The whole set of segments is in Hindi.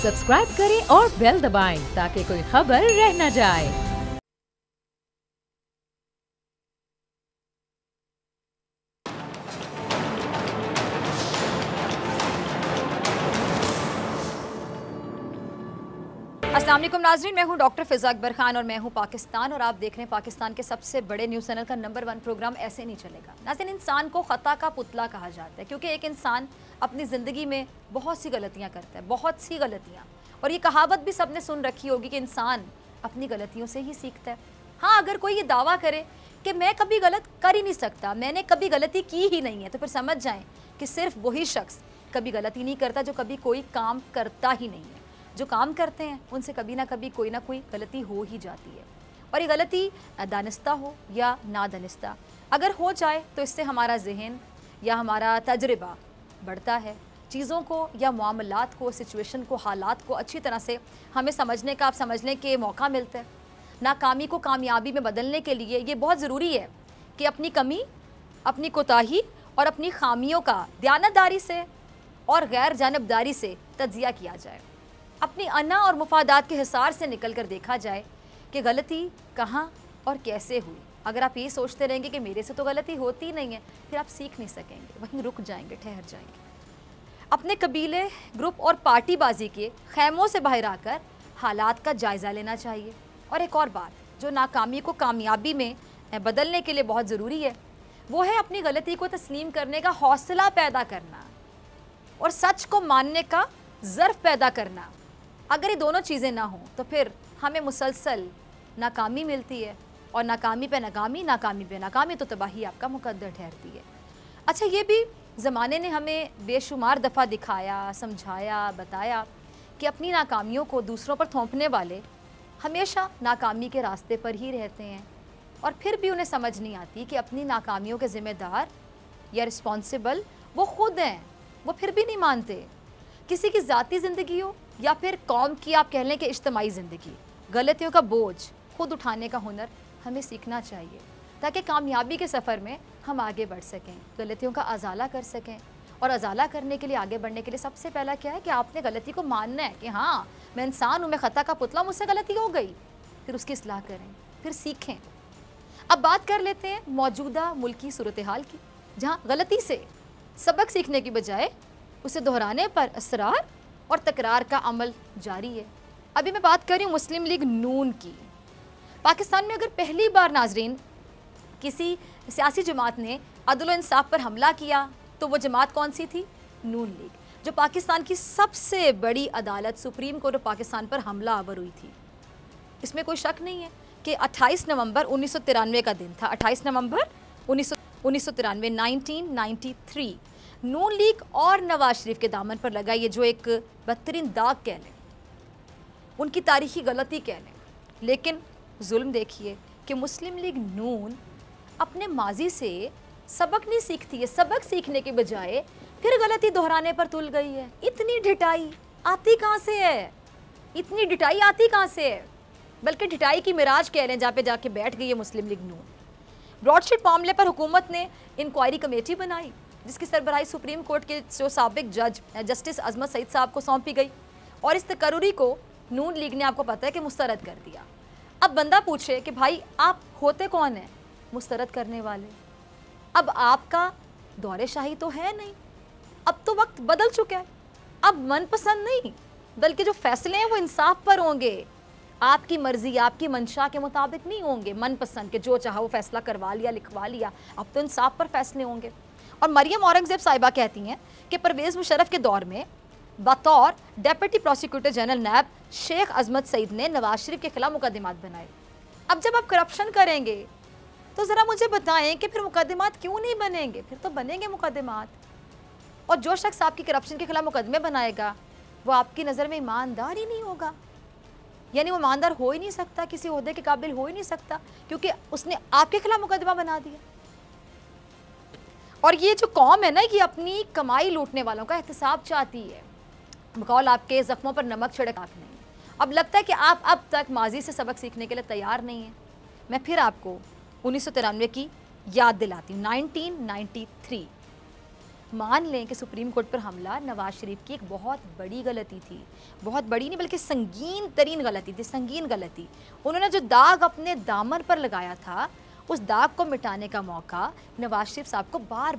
सब्सक्राइब करें और बेल दबाएं ताकि कोई खबर रह न जाए। अस्सलाम वालेकुम नाज़रीन, मैं हूं डॉक्टर फ़िज़ा अकबर खान और मैं हूं पाकिस्तान और आप देख रहे हैं पाकिस्तान के सबसे बड़े न्यूज़ चैनल का नंबर 1 प्रोग्राम ऐसे नहीं चलेगा। नाज़रीन, इंसान को ख़ता का पुतला कहा जाता है क्योंकि एक इंसान अपनी ज़िंदगी में बहुत सी गलतियाँ करता है, बहुत सी गलतियाँ। और ये कहावत भी सबने सुन रखी होगी कि इंसान अपनी गलतियों से ही सीखता है। हाँ, अगर कोई ये दावा करे कि मैं कभी गलत कर ही नहीं सकता, मैंने कभी गलती की ही नहीं है, तो फिर समझ जाएँ कि सिर्फ वही शख्स कभी गलती नहीं करता जो कभी कोई काम करता ही नहीं है। जो काम करते हैं उनसे कभी ना कभी कोई ना कोई गलती हो ही जाती है, और ये गलती दानिस्ता हो या नादानिस्ता, अगर हो जाए तो इससे हमारा जहन या हमारा तजर्बा बढ़ता है। चीज़ों को या मामलात को, सिचुएशन को, हालात को अच्छी तरह से हमें समझने का, आप समझ लें कि मौका मिलता है। नाकामी को कामयाबी में बदलने के लिए ये बहुत ज़रूरी है कि अपनी कमी, अपनी कोताही और अपनी खामियों का दयानतदारी से और गैर जानबदारी से तज्जिया किया जाए। अपनी अना और मुफादात के हिसार से निकल कर देखा जाए कि गलती कहाँ और कैसे हुई। अगर आप ये सोचते रहेंगे कि मेरे से तो गलती होती नहीं है, फिर आप सीख नहीं सकेंगे, वहीं रुक जाएंगे, ठहर जाएंगे। अपने कबीले, ग्रुप और पार्टीबाजी के खैमों से बाहर आकर हालात का जायज़ा लेना चाहिए। और एक और बात जो नाकामी को कामयाबी में बदलने के लिए बहुत ज़रूरी है, वो है अपनी गलती को तस्लीम करने का हौसला पैदा करना और सच को मानने का ज़र्फ़ पैदा करना। अगर ये दोनों चीज़ें ना हों तो फिर हमें मुसलसल नाकामी मिलती है, और नाकामी पे नाकामी, नाकामी पे नाकामी, तो तबाही आपका मुकद्दर ठहरती है। अच्छा, ये भी ज़माने ने हमें बेशुमार दफ़ा दिखाया, समझाया, बताया कि अपनी नाकामियों को दूसरों पर थोपने वाले हमेशा नाकामी के रास्ते पर ही रहते हैं, और फिर भी उन्हें समझ नहीं आती कि अपनी नाकामियों के ज़िम्मेदार या रिस्पॉन्सिबल वो खुद हैं। वो फिर भी नहीं मानते। किसी की ज़ाती ज़िंदगी हो या फिर कौम की, आप कह लें कि इज्तिमाई ज़िंदगी, गलतियों का बोझ खुद उठाने का हुनर हमें सीखना चाहिए ताकि कामयाबी के सफ़र में हम आगे बढ़ सकें, गलतियों का अजाला कर सकें। और अजाला करने के लिए, आगे बढ़ने के लिए सबसे पहला क्या है कि आपने गलती को मानना है कि हाँ, मैं इंसान हूँ, मैं ख़ता का पुतला, मुझसे गलती हो गई। फिर उसकी इस्लाह करें, फिर सीखें। अब बात कर लेते हैं मौजूदा मुल्की सूरत हाल की, जहाँ गलती से सबक सीखने की बजाय उसे दोहराने पर असरार और तकरार का अमल जारी है। अभी मैं बात कर रही हूँ मुस्लिम लीग नून की। पाकिस्तान में अगर पहली बार नाजरीन किसी सियासी जमात ने अदल व इंसाफ पर हमला किया तो वो जमात कौन सी थी? नून लीग, जो पाकिस्तान की सबसे बड़ी अदालत सुप्रीम कोर्ट ऑफ पाकिस्तान पर हमला आवर हुई थी। इसमें कोई शक नहीं है कि 28 नवंबर 1993 का दिन था। 28 नवंबर 1993, 1993, नून लीग और नवाज शरीफ के दामन पर लगा ये जो एक बदतरीन दाग कह लें, उनकी तारीखी गलती कह लें। लेकिन जुल्म देखिए कि मुस्लिम लीग नून अपने माजी से सबक नहीं सीखती है, सबक सीखने के बजाय फिर गलती दोहराने पर तुल गई है। इतनी ढिठाई आती कहाँ से है? इतनी ढिठाई आती कहाँ से है? बल्कि ढिठाई की मिराज कह लें, जहाँ पे जाके बैठ गई है मुस्लिम लीग नून। ब्रॉडशीट मामले पर हुकूमत ने इंक्वायरी कमेटी बनाई जिसकी सरबराही सुप्रीम कोर्ट के जो साबिक जज जस्टिस अजमत सईद साहब को सौंपी गई, और इस तकर्री को नून लीग ने, आपको पता है कि मुस्तरद कर दिया। अब बंदा पूछे कि भाई आप होते कौन हैं मुस्तरद करने वाले? अब आपका दौरे शाही तो है नहीं, अब तो वक्त बदल चुका है। अब मनपसंद नहीं, बल्कि जो फैसले हैं वो इंसाफ पर होंगे, आपकी मर्जी, आपकी मंशा के मुताबिक नहीं होंगे, मनपसंद के जो चाहा वो फैसला करवा लिया, लिखवा लिया। अब तो इंसाफ पर फैसले होंगे। और मरियम औरंगजेब साहिबा कहती हैं कि परवेज़ मुशर्रफ के दौर में बतौर डेप्यूटी प्रोसिक्यूटर जनरल नैब शेख अजमत सईद ने नवाज शरीफ के खिलाफ मुकदमात बनाए। अब जब आप करप्शन करेंगे तो ज़रा मुझे बताएं कि फिर मुकदमात क्यों नहीं बनेंगे? फिर तो बनेंगे मुकदमात। और जो शख्स आपकी करप्शन के खिलाफ मुकदमे बनाएगा वो आपकी नज़र में ईमानदार ही नहीं होगा, यानी वो ईमानदार हो ही नहीं सकता, किसी ओहदे के काबिल हो ही नहीं सकता, क्योंकि उसने आपके खिलाफ मुकदमा बना दिया। और ये जो कौम है ना, ये अपनी कमाई लूटने वालों का एहतसाब चाहती है, बकौल आपके ज़ख्मों पर नमक छिड़क नहीं। अब लगता है कि आप अब तक माजी से सबक सीखने के लिए तैयार नहीं हैं। मैं फिर आपको 1993 की याद दिलाती हूँ, 1993। मान लें कि सुप्रीम कोर्ट पर हमला नवाज शरीफ की एक बहुत बड़ी गलती थी, बहुत बड़ी नहीं बल्कि संगीन तरीन गलती थी, संगीन गलती। उन्होंने जो दाग अपने दामन पर लगाया था, उस दाग को मिटाने का मौका नवाज शरीफ साहब को बार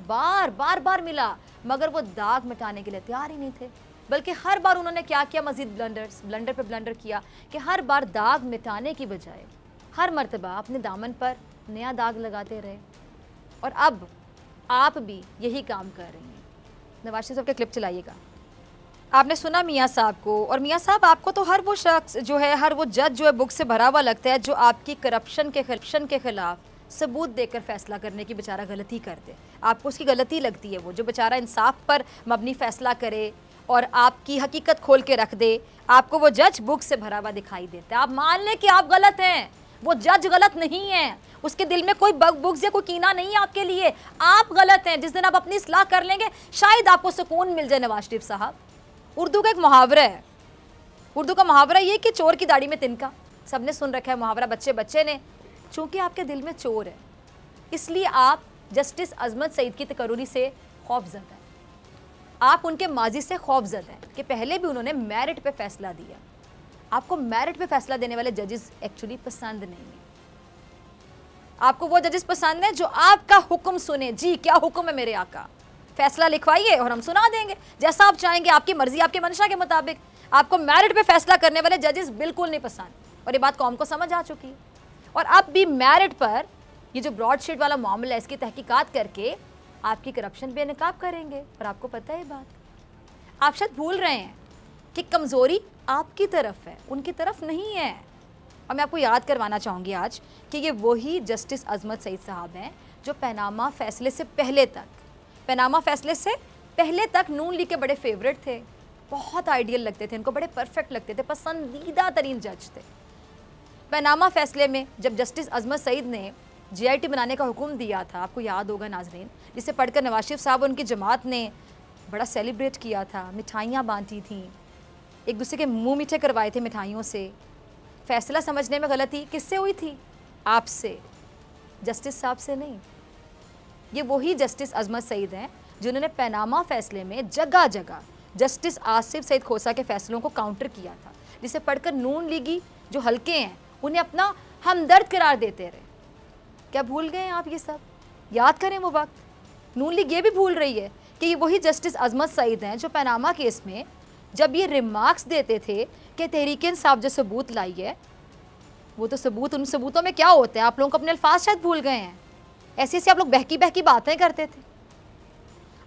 बार मिला, मगर वो दाग मिटाने के लिए तैयार ही नहीं थे। बल्कि हर बार उन्होंने क्या किया, मजीद ब्लंडर पे ब्लंडर किया कि हर बार दाग मिटाने की बजाय हर मर्तबा अपने दामन पर नया दाग लगाते रहे। और अब आप भी यही काम कर रही हैं। नवाज शरीफ साहब का क्लिप चलाइएगा। आपने सुना मियाँ साहब को, और मियाँ साहब आपको तो हर वो शख्स जो है, हर वो जज जो है बुक से भरा हुआ लगता है जो आपकी करप्शन के खिलाफ सबूत देकर फैसला करने की बेचारा गलती कर दे। आपको उसकी गलती लगती है, वो जो बेचारा इंसाफ पर मबनी फैसला करे और आपकी हकीकत खोल के रख दे, आपको वो जज बुक से भरा हुआ दिखाई देता है। आप मान लें कि आप गलत हैं, वो जज गलत नहीं है, उसके दिल में कोई बुग्ज या कोई कीना नहीं है आपके लिए, आप गलत हैं। जिस दिन आप अपनी इस्लाह कर लेंगे शायद आपको सुकून मिल जाए। नवाज शरीफ साहब, उर्दू का एक मुहावरा है, उर्दू का मुहावरा ये कि चोर की दाढ़ी में तिनका, सबने सुन रखा है मुहावरा, बच्चे बच्चे ने। चूंकि आपके दिल में चोर है, इसलिए आप जस्टिस अजमत सईद की तकर्री से खौफजदा हैं, आप उनके माजी से खौफजदा हैं कि पहले भी उन्होंने मेरिट पे फैसला दिया। आपको मेरिट पे फैसला देने वाले जजेस एक्चुअली पसंद नहीं है। आपको वो जजेस पसंद है जो आपका हुक्म सुने, जी क्या हुक्म है मेरे आका, फैसला लिखवाइए और हम सुना देंगे जैसा आप चाहेंगे, आपकी मर्जी, आपकी मंशा के मुताबिक। आपको मेरिट पे फैसला करने वाले जजेस बिल्कुल नहीं पसंद, और ये बात कौम को समझ आ चुकी है। और अब भी मेरिट पर ये जो ब्रॉडशीट वाला मामला है, इसकी तहकीकात करके आपकी करप्शन बेनकाब करेंगे। और आपको पता है बात, आप शायद भूल रहे हैं कि कमज़ोरी आपकी तरफ है, उनकी तरफ नहीं है। और मैं आपको याद करवाना चाहूँगी आज कि ये वही जस्टिस अजमत सईद साहब हैं जो पनामा फैसले से पहले तक नून लीग के बड़े फेवरेट थे, बहुत आइडियल लगते थे, इनको बड़े परफेक्ट लगते थे, पसंदीदा तरीन जज थे। पनामा फैसले में जब जस्टिस अजमत सईद ने GIT बनाने का हुक्म दिया था, आपको याद होगा नाजरीन, जिसे पढ़कर नवाज शरीफ साहब और उनकी जमात ने बड़ा सेलिब्रेट किया था, मिठाइयाँ बांटी थीं, एक दूसरे के मुंह मीठे करवाए थे मिठाइयों से। फैसला समझने में गलती किससे हुई थी? आपसे, जस्टिस साहब से नहीं। ये वही जस्टिस अजमत सईद हैं जिन्होंने पनामा फैसले में जगह जगह जस्टिस आसिफ सईद खोसा के फैसलों को काउंटर किया था, जिसे पढ़कर नून लीगी जो हल्के हैं उन्हें अपना हमदर्द करार देते रहे। क्या भूल गए हैं आप ये सब? याद करें वो वक्त। नून लीग ये भी भूल रही है कि ये वही जस्टिस अजमत सईद हैं जो पनामा केस में जब ये रिमार्क्स देते थे कि तहरीक इंसाफ जो सबूत लाई है, वो तो सबूत, उन सबूतों में क्या होता है, आप लोगों को अपने अल्फाज शायद भूल गए हैं। ऐसे ऐसे आप लोग बहकी बहकी बातें करते थे।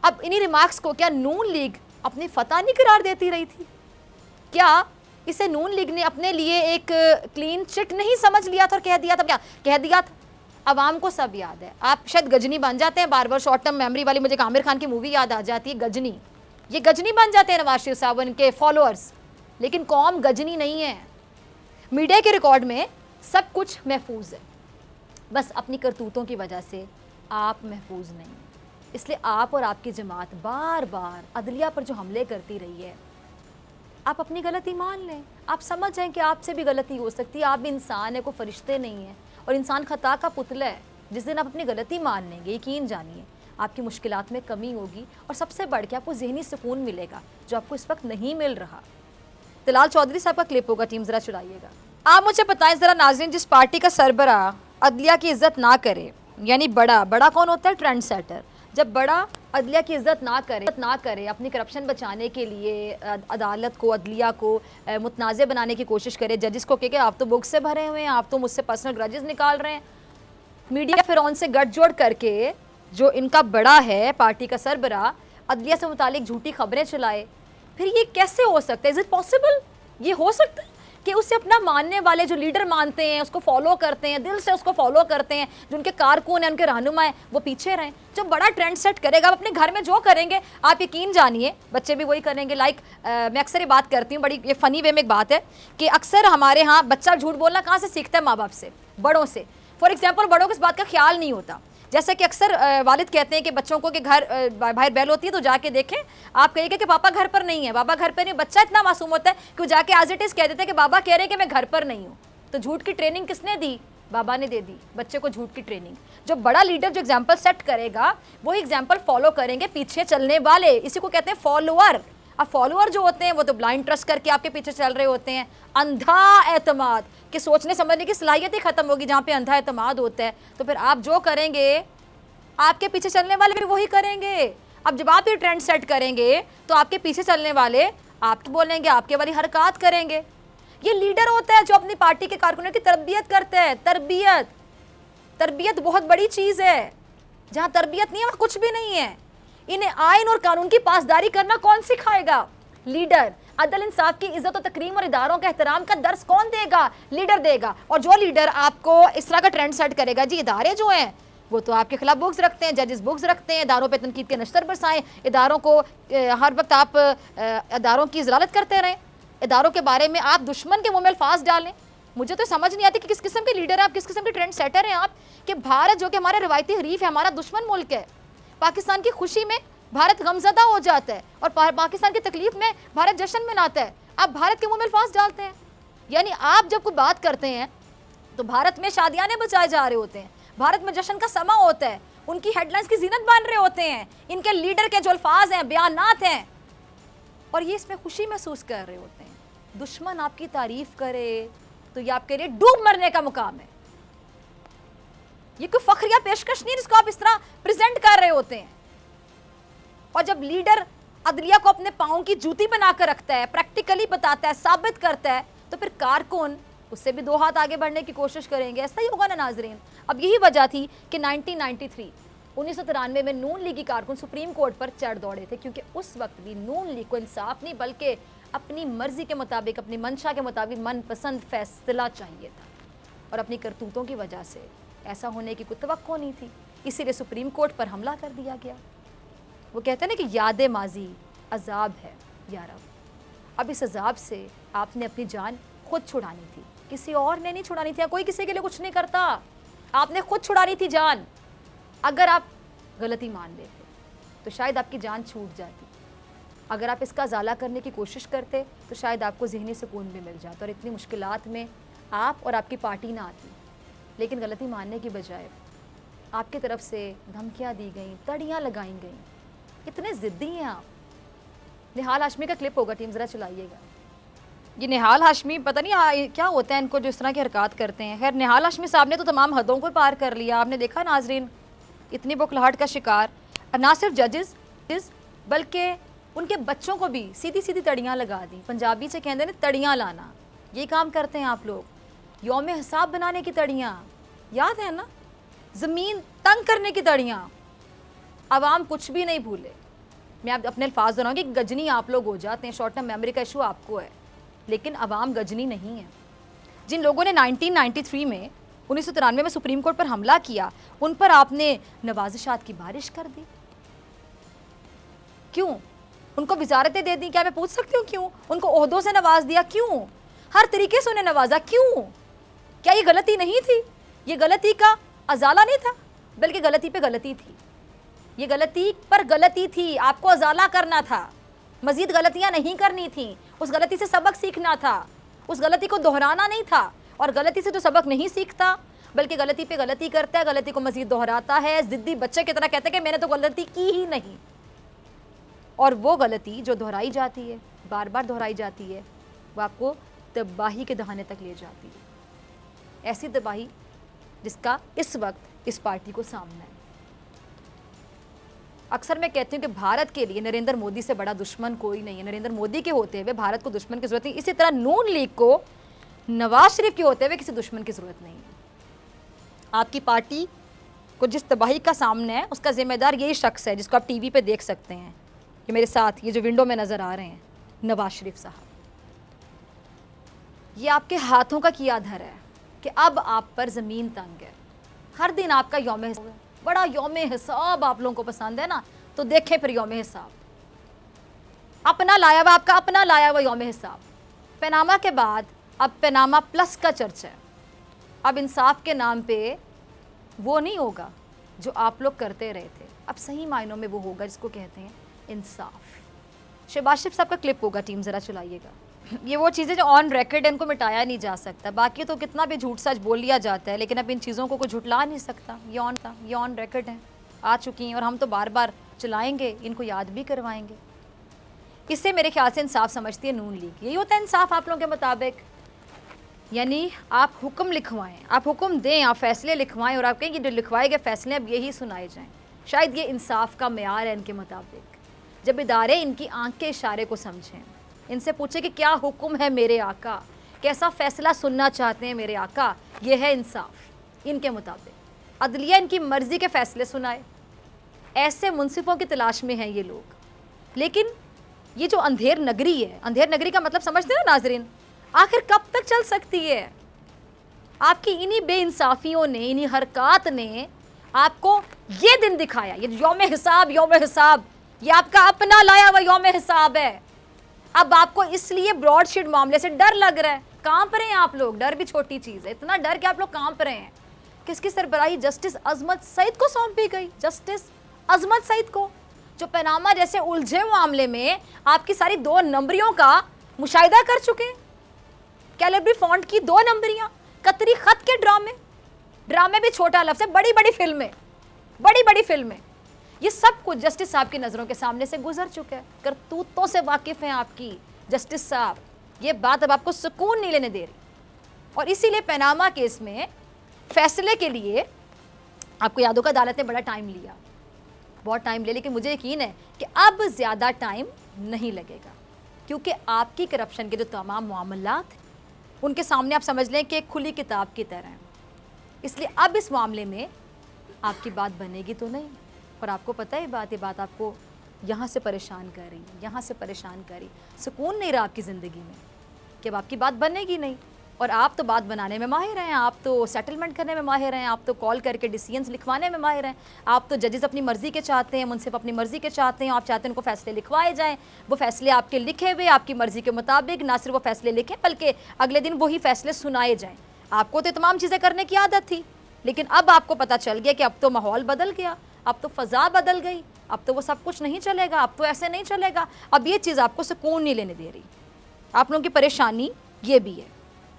अब इन्हीं रिमार्क्स को क्या नून लीग अपनी फतह नहीं करार देती रही थी? क्या इसे नून लीग ने अपने लिए एक क्लीन चिट नहीं समझ लिया था और कह दिया था? क्या कह दिया था? अवाम को सब याद है। आप शायद गजनी बन जाते हैं बार बार, शॉर्ट टर्म मेमोरी वाली, मुझे आमिर खान की मूवी याद आ जाती है गजनी। ये गजनी बन जाते हैं नवाज शरीफ साहब, उनके फॉलोअर्स, लेकिन कौम गजनी नहीं है। मीडिया के रिकॉर्ड में सब कुछ महफूज है, बस अपनी करतूतों की वजह से आप महफूज नहीं। इसलिए आप और आपकी जमात बार बार अदलिया पर जो हमले करती रही है, आप अपनी गलती मान लें, आप समझ जाएं कि आपसे भी गलती हो सकती है, आप भी इंसान है, कोई फरिश्ते नहीं है, और इंसान खता का पुतला है। जिस दिन आप अपनी गलती मान लेंगे, यकीन जानिए आपकी मुश्किलात में कमी होगी, और सबसे बढ़ के आपको ज़हनी सुकून मिलेगा जो आपको इस वक्त नहीं मिल रहा। तलाल चौधरी साहब का क्लिप होगा, टीम ज़रा चुराइएगा। आप मुझे बताएं ज़रा नाज़रीन, जिस पार्टी का सरबराह अदलिया की इज़्ज़त ना करे, यानी बड़ा कौन होता है? Trend setter. जब बड़ा अदलिया की इज़्ज़त ना करे, अपनी करप्शन बचाने के लिए अदालत को, अदलिया को मुतनाज़ बनाने की कोशिश करे, जजिस को कहे कि आप तो बुक से भरे हुए हैं, आप तो मुझसे पर्सनल ग्रजेस निकाल रहे हैं, मीडिया फिरौन से गठजोड़ करके जो इनका बड़ा है पार्टी का सरबराह अदलिया से मुतालिक झूठी खबरें चलाए, फिर ये कैसे हो सकता है? Is it possible? ये हो सकता है कि उससे अपना मानने वाले जो लीडर मानते हैं, उसको फॉलो करते हैं, दिल से उसको फॉलो करते हैं, जो उनके कारकुन हैं, उनके रहनुमा हैं, वो पीछे रहें? जो बड़ा ट्रेंड सेट करेगा, आप अपने घर में जो करेंगे आप यकीन जानिए बच्चे भी वही करेंगे। मैं अक्सर ये बात करती हूँ, बड़ी ये फ़नी वे में एक बात है कि अक्सर हमारे यहाँ बच्चा झूठ बोलना कहाँ से सीखता है? माँ बाप से, बड़ों से। फॉर एग्जाम्पल, बड़ों को इस बात का ख्याल नहीं होता। जैसे कि अक्सर वालिद कहते हैं कि बच्चों को कि घर बाहर बैल होती है तो जाके देखें, आप कहिएगा कि पापा घर पर नहीं है, बाबा घर पर नहीं। बच्चा इतना मासूम होता है कि वो जाके एज इट इज़ कह देते हैं कि बाबा कह रहे हैं कि मैं घर पर नहीं हूँ। तो झूठ की ट्रेनिंग किसने दी? बाबा ने दे दी बच्चे को झूठ की ट्रेनिंग। जो बड़ा लीडर जो एग्जाम्पल सेट करेगा वो एग्जाम्पल फॉलो करेंगे पीछे चलने वाले, इसी को कहते हैं फॉलोअर। अब फॉलोअर जो होते हैं वो तो ब्लाइंड ट्रस्ट करके आपके पीछे चल रहे होते हैं। अंधा एतमाद कि सोचने समझने की सलाहियत ही खत्म होगी जहाँ पे अंधा एतमाद होता है, तो फिर आप जो करेंगे आपके पीछे चलने वाले भी वही करेंगे। अब जब आप ये ट्रेंड सेट करेंगे तो आपके पीछे चलने वाले आपके बोलेंगे, आपके वाली हरकत करेंगे। ये लीडर होता है जो अपनी पार्टी के कारकुनों की तरबियत करता है। तरबियत बहुत बड़ी चीज़ है। जहाँ तरबियत नहीं है वहाँ कुछ भी नहीं है। इन्हें आइन और कानून की पासदारी करना कौन सिखाएगा? लीडर। अदल इंसाफ की इज्जत और तकरीम और इदारों के एहतराम का दर्स कौन देगा? लीडर देगा। और जो लीडर आपको इस तरह का ट्रेंड सेट करेगा, जी इदारे जो हैं वो तो आपके खिलाफ बुक्स रखते हैं, जजेस बुक्स रखते हैं, इदारों पे तनकीद के नश्तर बरसाएं, इदारों को हर वक्त आप इदारों की ज़लालत करते रहें, इदारों के बारे में आप दुश्मन के मुंह में अल्फाज डालें। मुझे तो समझ नहीं आती कि किस किस्म के लीडर हैं आप, किस किस्म के ट्रेंड सेटर हैं आप, कि भारत जो कि हमारा रिवायती हरीफ है, हमारा दुश्मन मुल्क है, पाकिस्तान की खुशी में भारत गमजदा हो जाता है और पाकिस्तान की तकलीफ में भारत जश्न मनाता है। आप भारत के मुंह में अल्फाज डालते हैं। यानी आप जब कोई बात करते हैं तो भारत में शादियाने बचाए जा रहे होते हैं, भारत में जश्न का समा होता है, उनकी हेडलाइंस की जीनत बन रहे होते हैं, इनके लीडर के जो अल्फाज हैं, बयानात हैं, और ये इसमें खुशी महसूस कर रहे होते हैं। दुश्मन आपकी तारीफ करे तो ये आपके लिए डूब मरने का मुकाम है। ये कोई फख्र या पेशकश नहीं जिसको आप इस तरह प्रेजेंट कर रहे होते हैं। और जब लीडर अदलिया को अपने पाँव की जूती बनाकर रखता है, प्रैक्टिकली बताता है, साबित करता है, तो फिर कारकुन उससे भी 2 हाथ आगे बढ़ने की कोशिश करेंगे। ऐसा ही होगा ना नाजरीन। अब यही वजह थी कि 1993 में नून लीगी कारकुन सुप्रीम कोर्ट पर चढ़ दौड़े थे, क्योंकि उस वक्त भी नून लीग को इंसाफ नहीं बल्कि अपनी मर्जी के मुताबिक, अपनी मंशा के मुताबिक मनपसंद फैसला चाहिए था, और अपनी करतूतों की वजह से ऐसा होने की कोई तवक्को नहीं थी। इसीलिए सुप्रीम कोर्ट पर हमला कर दिया गया। वो कहते हैं ना कि याद माजी अजाब है यार। अब इस अजाब से आपने अपनी जान खुद छुड़ानी थी, किसी और ने नहीं छुड़ानी थी। कोई किसी के लिए कुछ नहीं करता, आपने खुद छुड़ानी थी जान। अगर आप गलती मान लेते तो शायद आपकी जान छूट जाती। अगर आप इसका ज़ाला करने की कोशिश करते तो शायद आपको ज़हनी सुकून भी मिल जाता और इतनी मुश्किलात में आप और आपकी पार्टी ना आती। लेकिन गलती मानने की बजाय आपकी तरफ से धमकियाँ दी गई, तड़ियाँ लगाई गई। कितने ज़िद्दी हैं आप। निहाल हाशमी का क्लिप होगा, टीम ज़रा चलाइएगा। ये निहाल हाशमी पता नहीं क्या होता है इनको जो इस तरह की हरकत करते हैं। खैर निहाल हाशमी साहब ने तो तमाम हदों को पार कर लिया। आपने देखा नाजरीन, इतनी बुखलाहट का शिकार ना सिर्फ जजेस बल्कि उनके बच्चों को भी सीधी सीधी तड़ियाँ लगा दी। पंजाबी से कहते हैं तड़ियाँ लाना, ये काम करते हैं आप लोग। यौम हिसाब बनाने की तड़ियाँ याद है ना, ज़मीन तंग करने की तड़ियाँ। अवाम कुछ भी नहीं भूले। मैं आप अपने अल्फाज दोहराऊंगी, गजनी आप लोग हो जाते हैं, शॉर्ट टर्म मेमोरी का इशू आपको है, लेकिन अवाम गजनी नहीं है। जिन लोगों ने 1993 में 1993 में सुप्रीम कोर्ट पर हमला किया, उन पर आपने नवाजिशात की बारिश कर दी। क्यों? उनको वजारतें दे दी। क्या मैं पूछ सकती हूँ क्यों? उनको ओहदों से नवाज दिया क्यों? हर तरीके से उन्हें नवाजा क्यों? क्या ये गलती नहीं थी? ये गलती का अजाला नहीं था, बल्कि गलती पे गलती थी। ये गलती पर गलती थी, आपको अजाला करना था, मजीद गलतियां नहीं करनी थी, उस गलती से सबक सीखना था, उस गलती को दोहराना नहीं था। और गलती से जो सबक नहीं सीखता बल्कि गलती पे गलती करता है, गलती को मजीद दोहराता है, ज़िद्दी बच्चे की तरह कहते हैं कि मैंने तो गलती की ही नहीं। और वो गलती जो दोहराई जाती है, बार बार दोहराई जाती है, वो आपको तबाही के दहाने तक ले जाती है। ऐसी तबाही जिसका इस वक्त इस पार्टी को सामना है। अक्सर मैं कहती हूँ कि भारत के लिए नरेंद्र मोदी से बड़ा दुश्मन कोई नहीं है। नरेंद्र मोदी के होते हुए भारत को दुश्मन की ज़रूरत नहीं। इसी तरह नून लीग को नवाज शरीफ के होते हुए किसी दुश्मन की ज़रूरत नहीं है। आपकी पार्टी को जिस तबाही का सामना है उसका जिम्मेदार यही शख्स है जिसको आप टीवी पे देख सकते हैं, कि मेरे साथ ये जो विंडो में नज़र आ रहे हैं, नवाज शरीफ साहब। ये आपके हाथों का किया धर है कि अब आप पर ज़मीन तंग है। हर दिन आपका यौम हिसाब, बड़ा यौम हिसाब आप लोगों को पसंद है ना, तो देखें फिर यौम हिसाब अपना लाया हुआ, आपका अपना लाया हुआ यौम हिसाब। पनामा के बाद अब पनामा प्लस का चर्चा है। अब इंसाफ के नाम पे वो नहीं होगा जो आप लोग करते रहे थे, अब सही मायनों में वो होगा जिसको कहते हैं इंसाफ। शहबाज शरीफ साहब का क्लिप होगा, टीम ज़रा चलाइएगा। ये वो चीज़ें जो ऑन रिकॉर्ड है, इनको मिटाया नहीं जा सकता। बाकी तो कितना भी झूठ सच बोल लिया जाता है, लेकिन अब इन चीज़ों को कोई झुटला नहीं सकता। ये ऑन रिकॉर्ड है, आ चुकी हैं, और हम तो बार बार चलाएंगे, इनको याद भी करवाएंगे। इससे मेरे ख्याल से इंसाफ समझती है नून लीग। यही होता है इंसाफ आप लोगों के मुताबिक, यानी आप हुक्म लिखवाएं, आप हुक्म दें, आप फैसले लिखवाएं, और आप कहें कि जो लिखवाए गए फैसले अब यही सुनाए जाएं। शायद ये इंसाफ का मेयार है इनके मुताबिक। जब इदारे इनकी आंख के इशारे को समझें, इनसे पूछे कि क्या हुक्म है मेरे आका, कैसा फ़ैसला सुनना चाहते हैं मेरे आका, ये है इंसाफ इनके मुताबिक। अदलिया इनकी मर्ज़ी के फ़ैसले सुनाए। ऐसे मुंसिफ़ों की तलाश में हैं ये लोग। लेकिन ये जो अंधेर नगरी है, अंधेर नगरी का मतलब समझते हैं ना नाजरीन, आखिर कब तक चल सकती है? आपकी इन्हीं बेइंसाफियों ने, इन्हीं हरकत ने आपको ये दिन दिखाया, ये यौम हिसाब, ये आपका अपना लाया हुआ यौम हिसाब है। अब आपको इसलिए ब्रॉडशीट मामले से डर लग रहा है, कांप रहे हैं आप लोग। डर भी छोटी चीज़ है, इतना डर कि आप लोग कांप रहे हैं। किसकी सरबराही जस्टिस अजमत सईद को सौंपी गई, जस्टिस अजमत सईद को, जो पनामा जैसे उलझे मामले में आपकी सारी 2 नंबरियों का मुशाहिदा कर चुके हैं। कैलिब्री फॉन्ट की 2 नंबरियां, कतरी खत के ड्रामे भी छोटा लफ्ज़ है, बड़ी बड़ी फिल्में, ये सब कुछ जस्टिस साहब की नज़रों के सामने से गुजर चुका है। करतूतों से वाकिफ़ हैं आपकी जस्टिस साहब। ये बात अब आपको सुकून नहीं लेने दे रही, और इसीलिए पनामा केस में फैसले के लिए आपको याद होगा अदालत ने बड़ा टाइम लिया, बहुत टाइम लिया, लेकिन मुझे यकीन है कि अब ज़्यादा टाइम नहीं लगेगा, क्योंकि आपकी करप्शन के जो तमाम मामलात उनके सामने आप समझ लें कि एक खुली किताब की तरह है। इसलिए अब इस मामले में आपकी बात बनेगी तो नहीं। और आपको पता है ये बात आपको यहाँ से परेशान कर रही है, यहाँ से परेशान कर रही, सुकून नहीं रहा आपकी ज़िंदगी में कि अब आपकी बात बनेगी नहीं। और आप तो बात बनाने में माहिर हैं, आप तो सेटलमेंट करने में माहिर हैं, आप तो कॉल करके डिसीजंस लिखवाने में माहिर हैं, आप तो जजेस अपनी मर्ज़ी के चाहते हैं, मुनसिफ अपनी मर्ज़ी के चाहते हैं, आप चाहते हैं उनको फ़ैसले लिखवाए जाएँ, वो फ़ैसले आपके लिखे हुए आपकी मर्ज़ी के मुताबिक, ना सिर्फ वो फ़ैसले लिखें बल्कि अगले दिन वही फ़ैसले सुनाए जाएँ। आपको तो तमाम चीज़ें करने की आदत थी, लेकिन अब आपको पता चल गया कि अब तो माहौल बदल गया, अब तो फ़ज़ा बदल गई, अब तो वो सब कुछ नहीं चलेगा, अब तो ऐसे नहीं चलेगा। अब ये चीज़ आपको सुकून नहीं लेने दे रही। आप लोगों की परेशानी ये भी है।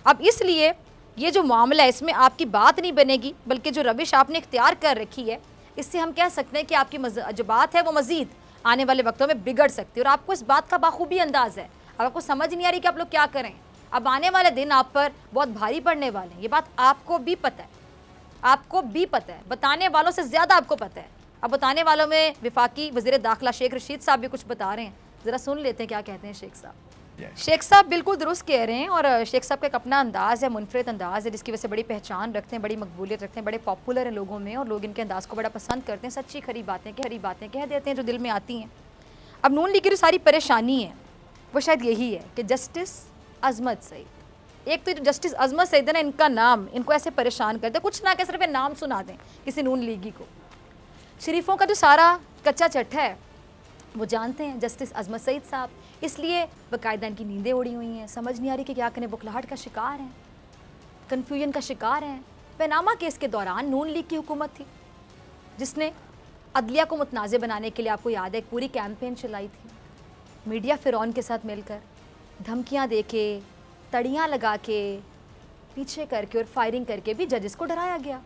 अब इसलिए ये जो मामला है इसमें आपकी बात नहीं बनेगी, बल्कि जो रविश आपने इख्तियार कर रखी है, इससे हम कह सकते हैं कि आपकी जो बात है वो मज़ीद आने वाले वक्तों में बिगड़ सकती है। और आपको इस बात का बाखूबी अंदाज़ है। अब आपको समझ नहीं आ रही कि आप लोग क्या करें। अब आने वाले दिन आप पर बहुत भारी पड़ने वाले हैं, ये बात आपको भी पता है, आपको भी पता है, बताने वालों से ज़्यादा आपको पता है। अब बताने वालों में वफाकी वज़ीर दाखिला शेख रशीद साहब भी कुछ बता रहे हैं, ज़रा सुन लेते हैं क्या कहते हैं शेख साहब। शेख साहब बिल्कुल दुरुस्त कह रहे हैं, और शेख साहब का एक अपना अंदाज़ है, मुनफरिद अंदाज़ है, जिसकी वजह से बड़ी पहचान रखते हैं, बड़ी मकबूलियत रखते हैं, बड़े पॉपुलर हैं लोगों में, और लोग इनके अंदाज़ को बड़ा पसंद करते हैं। सच्ची खरी बातें कह देते हैं जो दिल में आती हैं। अब नून लीग की जो सारी परेशानी है वो शायद यही है कि जस्टिस अजमत सईद, एक तो जस्टिस अजमत सईद है ना, इनका नाम इनको ऐसे परेशान करते, कुछ ना कह सिर्फ नाम सुना दें किसी नून लीगी को। शरीफों का जो सारा कच्चा चट्टा है वो जानते हैं जस्टिस अजमत सईद साहब, इसलिए बाकायदा इनकी नींदें उड़ी हुई हैं, समझ नहीं आ रही कि क्या करें, बुखलाहट का शिकार हैं, कन्फ्यूजन का शिकार हैं। पनामा केस के दौरान नून लीग की हुकूमत थी जिसने अदलिया को मुतनाज़ बनाने के लिए, आपको याद है, एक पूरी कैंपेन चलाई थी, मीडिया फ़िरौन के साथ मिलकर धमकियाँ दे के, तड़ियाँ लगा के, पीछे करके और फायरिंग करके भी जजेस को डराया गया।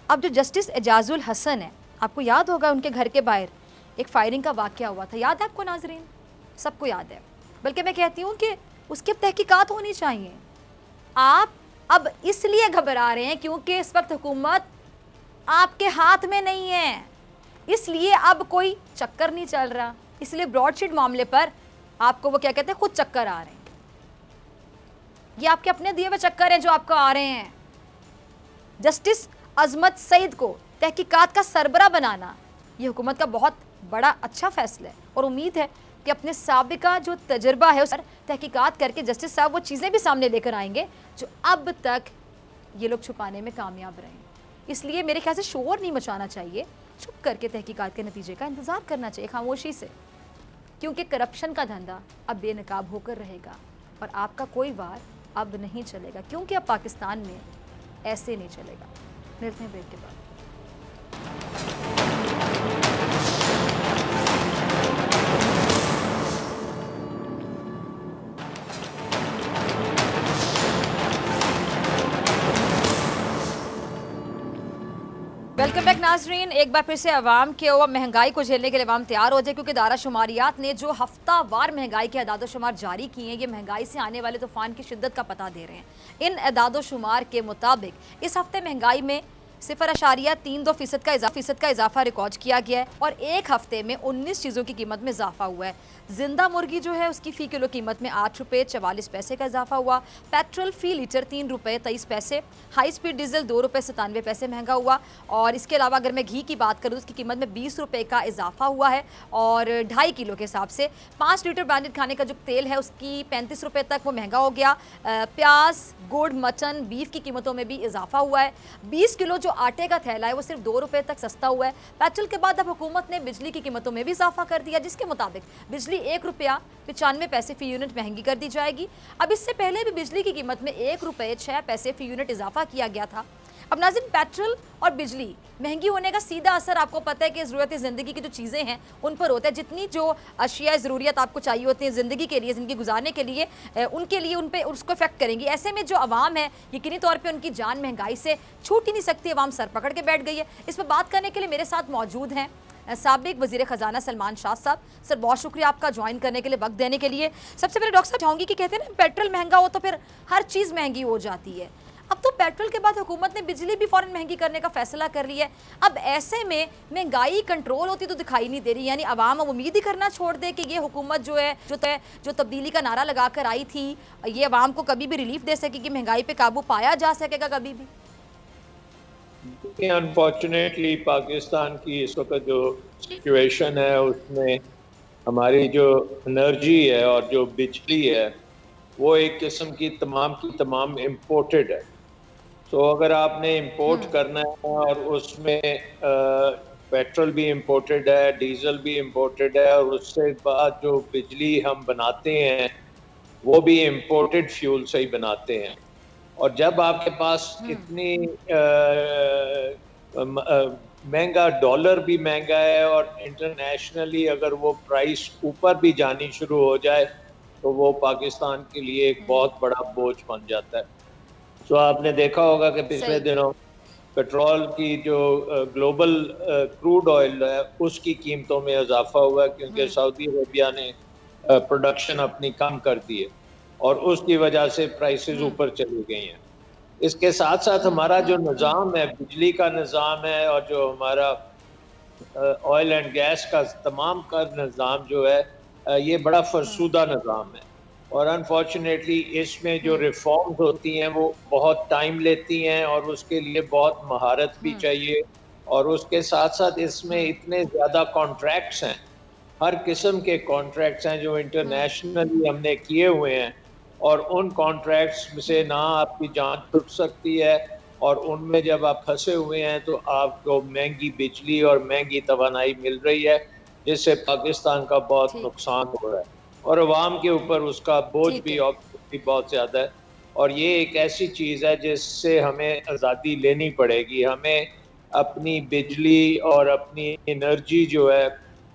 अब जो जस्टिस एजाजुल हसन है, आपको याद होगा उनके घर के बाहर एक फायरिंग का वाक़या हुआ था, याद है आपको नाजरीन? सबको याद है। बल्कि मैं कहती हूँ कि उसकी अब तहकीकात होनी चाहिए। आप अब इसलिए घबरा रहे हैं क्योंकि इस वक्त हुकूमत आपके हाथ में नहीं है, इसलिए अब कोई चक्कर नहीं चल रहा, इसलिए ब्रॉडशीट मामले पर आपको वो क्या कहते हैं, खुद चक्कर आ रहे हैं। ये आपके अपने दिए हुए चक्कर हैं जो आपको आ रहे हैं। जस्टिस अजमत सईद को तहकीकात का सरबरा बनाना ये हुकूमत का बहुत बड़ा अच्छा फैसला है, और उम्मीद है कि अपने साबिका जो तजर्बा है उस पर तहकीकात करके जस्टिस साहब वो चीज़ें भी सामने लेकर आएंगे जो अब तक ये लोग छुपाने में कामयाब रहे हैं। इसलिए मेरे ख्याल से शोर नहीं मचाना चाहिए, चुप करके तहकीकात के नतीजे का इंतज़ार करना चाहिए खामोशी से, क्योंकि करप्शन का धंधा अब बेनकाब होकर रहेगा और आपका कोई वार अब नहीं चलेगा, क्योंकि अब पाकिस्तान में ऐसे नहीं चलेगा। मिलते हैं ब्रेक के बाद। वेलकम बैक नाजरीन। एक बार फिर से अवाम के और महंगाई को झेलने के लिए अवाम तैयार हो जाए, क्योंकि दारा शुमारियात ने जो हफ्तावार महंगाई के अदाद शुमार जारी किए हैं, ये महंगाई से आने वाले तूफान की शिद्दत का पता दे रहे हैं। इन अदाद शुमार के मुताबिक इस हफ्ते महंगाई में 0.32% का इजाफा रिकॉर्ड किया गया है और एक हफ्ते में 19 चीज़ों की कीमत में इजाफा हुआ है। जिंदा मुर्गी जो है उसकी फ़ी किलो कीमत में 8 रुपये 44 पैसे का इजाफा हुआ। पेट्रोल फ़ी लीटर 3 रुपये 23 पैसे। हाई स्पीड डीजल 2 रुपये 97 पैसे महंगा हुआ। और इसके अलावा अगर मैं घी की बात करूँ, उसकी कीमत में 20 रुपये का इजाफा हुआ है और 2.5 किलो के हिसाब से 5 लीटर ब्रांडेड खाने का जो तेल है उसकी 35 रुपये तक वो महंगा हो गया। प्याज, गुड़, मटन, बीफ की कीमतों में भी इजाफा हुआ है। 20 किलो जो आटे का थैला है वो सिर्फ 2 रुपये तक सस्ता हुआ है। पेट्रोल के बाद अब हुकूमत ने बिजली की कीमतों में भी इजाफा कर दिया, जिसके मुताबिक बिजली 1 रुपया 95 पैसे फी यूनिट महंगी कर दी जाएगी। अब इससे पहले भी बिजली की कीमत में 1 रुपये 6 पैसे फी यूनिट इजाफा किया गया था। अब नाज़रीन, पेट्रोल और बिजली महंगी होने का सीधा असर आपको पता है कि ज़रूरत ज़िंदगी की जो चीज़ें हैं उन पर होता है। जितनी जो अशिया ज़रूरियत आपको चाहिए होती हैं ज़िंदगी के लिए, ज़िंदगी गुजारने के लिए, उनके लिए उन पर उसको इफेक्ट करेंगी। ऐसे में जो आवाम है यकीनी तौर पर उनकी जान महंगाई से छूट ही नहीं सकती। आवाम सर पकड़ के बैठ गई है। इस पर बात करने के लिए मेरे साथ मौजूद हैं साबिक वज़ीर ख़जाना सलमान शाह साहब। सर, बहुत शुक्रिया आपका ज्वाइन करने के लिए, वक्त देने के लिए। सबसे पहले डॉक्टर साहब चाहूँगी कि कहते हैं ना, पेट्रोल महंगा हो तो फिर हर चीज़ महंगी हो जाती है। अब तो पेट्रोल के बाद हुकूमत ने बिजली भी फ़ौरन महंगी करने का फैसला कर लिया है। अब ऐसे में महंगाई कंट्रोल होती तो दिखाई नहीं दे रही, यानी आवाम अब उम्मीद ही करना छोड़ दे कि ये हुकूमत जो है जो तब्दीली का नारा लगा कर आई थी, ये आवाम को कभी भी रिलीफ दे सकेगी, महंगाई पे काबू पाया जा सकेगा कभी भी? अनफॉर्चुनेटली पाकिस्तान की इस वक्त जो सिचुएशन है उसमें हमारी जो एनर्जी है और जो बिजली है वो एक किस्म की तमाम इम्पोर्टेड है। तो अगर आपने इंपोर्ट करना है और उसमें पेट्रोल भी इंपोर्टेड है, डीजल भी इंपोर्टेड है, और उससे बाद जो बिजली हम बनाते हैं वो भी इंपोर्टेड फ्यूल से ही बनाते हैं। और जब आपके पास इतनी महंगा, डॉलर भी महंगा है और इंटरनेशनली अगर वो प्राइस ऊपर भी जानी शुरू हो जाए तो वो पाकिस्तान के लिए एक बहुत बड़ा बोझ बन जाता है। तो आपने देखा होगा कि पिछले दिनों पेट्रोल की जो ग्लोबल क्रूड ऑयल है उसकी कीमतों में इजाफा हुआ, क्योंकि सऊदी अरेबिया ने प्रोडक्शन अपनी कम कर दी है और उसकी वजह से प्राइसेस ऊपर चली गई हैं। इसके साथ साथ हमारा जो निज़ाम है, बिजली का निज़ाम है, और जो हमारा ऑयल एंड गैस का तमाम का निज़ाम जो है ये बड़ा फरसूदा निज़ाम है। और अनफॉर्चुनेटली इसमें जो रिफॉर्म्स होती हैं वो बहुत टाइम लेती हैं और उसके लिए बहुत महारत भी चाहिए। और उसके साथ साथ इसमें इतने ज़्यादा कॉन्ट्रैक्ट्स हैं, हर किस्म के कॉन्ट्रैक्ट्स हैं जो इंटरनेशनली हमने किए हुए हैं, और उन कॉन्ट्रैक्ट्स से ना आपकी जान छूट सकती है, और उनमें जब आप फंसे हुए हैं तो आपको महंगी बिजली और महंगी तवानाई मिल रही है, जिससे पाकिस्तान का बहुत नुकसान हो रहा है और अवाम के ऊपर उसका बोझ भी बहुत ज़्यादा है। और ये एक ऐसी चीज़ है जिससे हमें आज़ादी लेनी पड़ेगी। हमें अपनी बिजली और अपनी एनर्जी जो है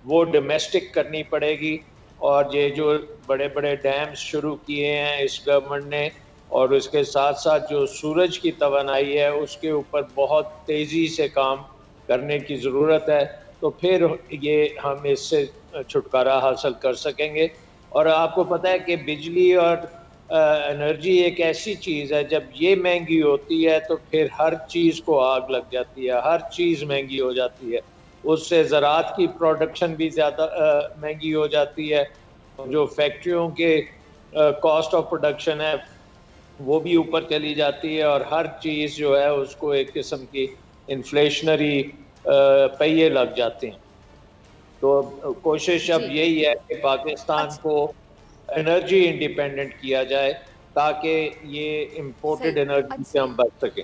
वो डोमेस्टिक करनी पड़ेगी। और ये जो बड़े बड़े डैम्स शुरू किए हैं इस गवर्नमेंट ने, और उसके साथ साथ जो सूरज की तवानाई है उसके ऊपर बहुत तेज़ी से काम करने की ज़रूरत है, तो फिर ये हम इससे छुटकारा हासिल कर सकेंगे। और आपको पता है कि बिजली और एनर्जी एक ऐसी चीज़ है, जब ये महंगी होती है तो फिर हर चीज़ को आग लग जाती है, हर चीज़ महंगी हो जाती है। उससे ज़राअत की प्रोडक्शन भी ज़्यादा महंगी हो जाती है, जो फैक्ट्रियों के कॉस्ट ऑफ प्रोडक्शन है वो भी ऊपर चली जाती है, और हर चीज़ जो है उसको एक किस्म की इन्फ्लेशनरी पहिए लग जाते हैं। तो कोशिश अब यही है कि पाकिस्तान को एनर्जी इंडिपेंडेंट किया जाए ताकि ये इम्पोर्टेड एनर्जी से हम बच सकें।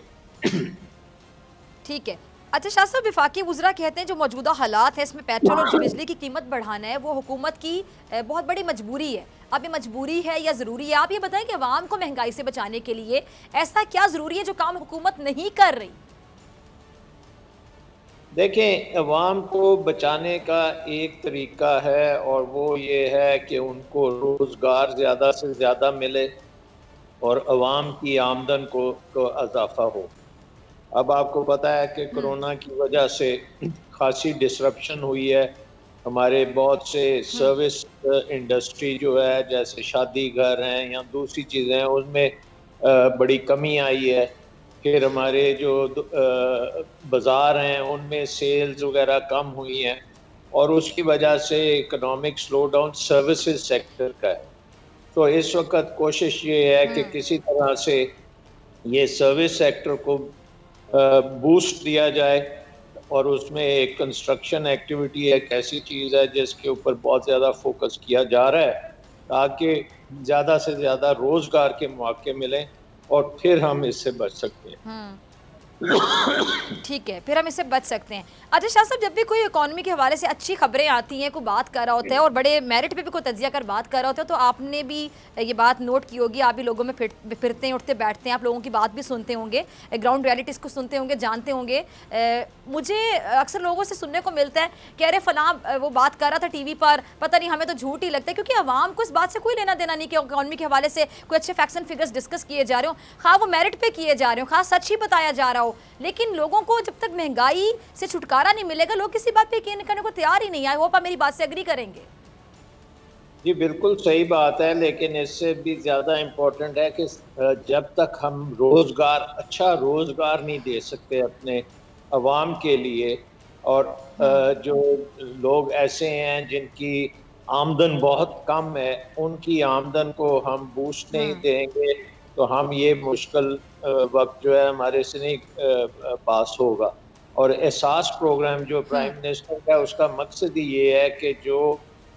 ठीक है। अच्छा शाह साहब, वफाकी वुज़रा कहते हैं जो मौजूदा हालात है इसमें पेट्रोल और बिजली की कीमत बढ़ाना है वो हुकूमत की बहुत बड़ी मजबूरी है। अब ये मजबूरी है या ज़रूरी है? आप ये बताएं कि अवाम को महंगाई से बचाने के लिए ऐसा क्या ज़रूरी है जो काम हुकूमत नहीं कर रही? देखें, अवाम को बचाने का एक तरीका है और वो ये है कि उनको रोज़गार ज़्यादा से ज़्यादा मिले और अवाम की आमदन को इजाफा हो। अब आपको पता है कि कोरोना की वजह से खासी डिसरप्शन हुई है। हमारे बहुत से सर्विस इंडस्ट्री जो है, जैसे शादी घर हैं या दूसरी चीज़ें हैं, उसमें बड़ी कमी आई है। फिर हमारे जो बाज़ार हैं उनमें सेल्स वगैरह कम हुई हैं, और उसकी वजह से economic slow down services sector का है। तो इस वक्त कोशिश ये है कि किसी तरह से ये सर्विस सेक्टर को बूस्ट दिया जाए, और उसमें एक कंस्ट्रक्शन एक्टिविटी एक ऐसी चीज़ है जिसके ऊपर बहुत ज़्यादा फोकस किया जा रहा है, ताकि ज़्यादा से ज़्यादा रोज़गार के मौके मिलें और फिर हम इससे बच सकते हैं। ठीक है, फिर हम इससे बच सकते हैं। अच्छा शाह साहब, जब भी कोई इकोनॉमी के हवाले से अच्छी खबरें आती हैं, कोई बात कर रहा होता है और बड़े मेरिट पे भी कोई तजिया कर बात कर रहा होता है, तो आपने भी ये बात नोट की होगी, आप भी लोगों में फिरते हैं, उठते बैठते हैं, आप लोगों की बात भी सुनते होंगे, ग्राउंड रियलिटीज़ को सुनते होंगे, जानते होंगे। मुझे अक्सर लोगों से सुनने को मिलता है कि अरे फलां वो बात कर रहा था टीवी पर, पता नहीं हमें तो झूठ ही लगता है, क्योंकि आवाम को इस बात से कोई लेना देना नहीं कि इकोनॉमी के हवाले से कोई अच्छे फैक्ट्स एंड फिगर्स डिस्कस किए जा रहे हो, खा वो मेरिट पे किए जा रहे हो, खा सच ही बताया जा रहा हो। लेकिन लोगों को जब तक महंगाई से छुटकारा नहीं मिलेगा, लोग किसी बात पे यकीन करने को तैयार ही नहीं है। होप आप मेरी बात से एग्री करेंगे। जी बिल्कुल सही बात है, लेकिन इससे भी ज़्यादा इम्पोर्टेंट है कि जब तक हम रोज़गार, अच्छा रोज़गार नहीं दे सकते अपने अवाम के लिए, और जो लोग ऐसे हैं जिनकी आमदन बहुत कम है, उनकी आमदन को हम बूस्ट नहीं देंगे, तो हम ये मुश्किल वक्त जो है हमारे से नहीं पास होगा। और एहसास प्रोग्राम जो प्राइम मिनिस्टर का, उसका मकसद ही ये है कि जो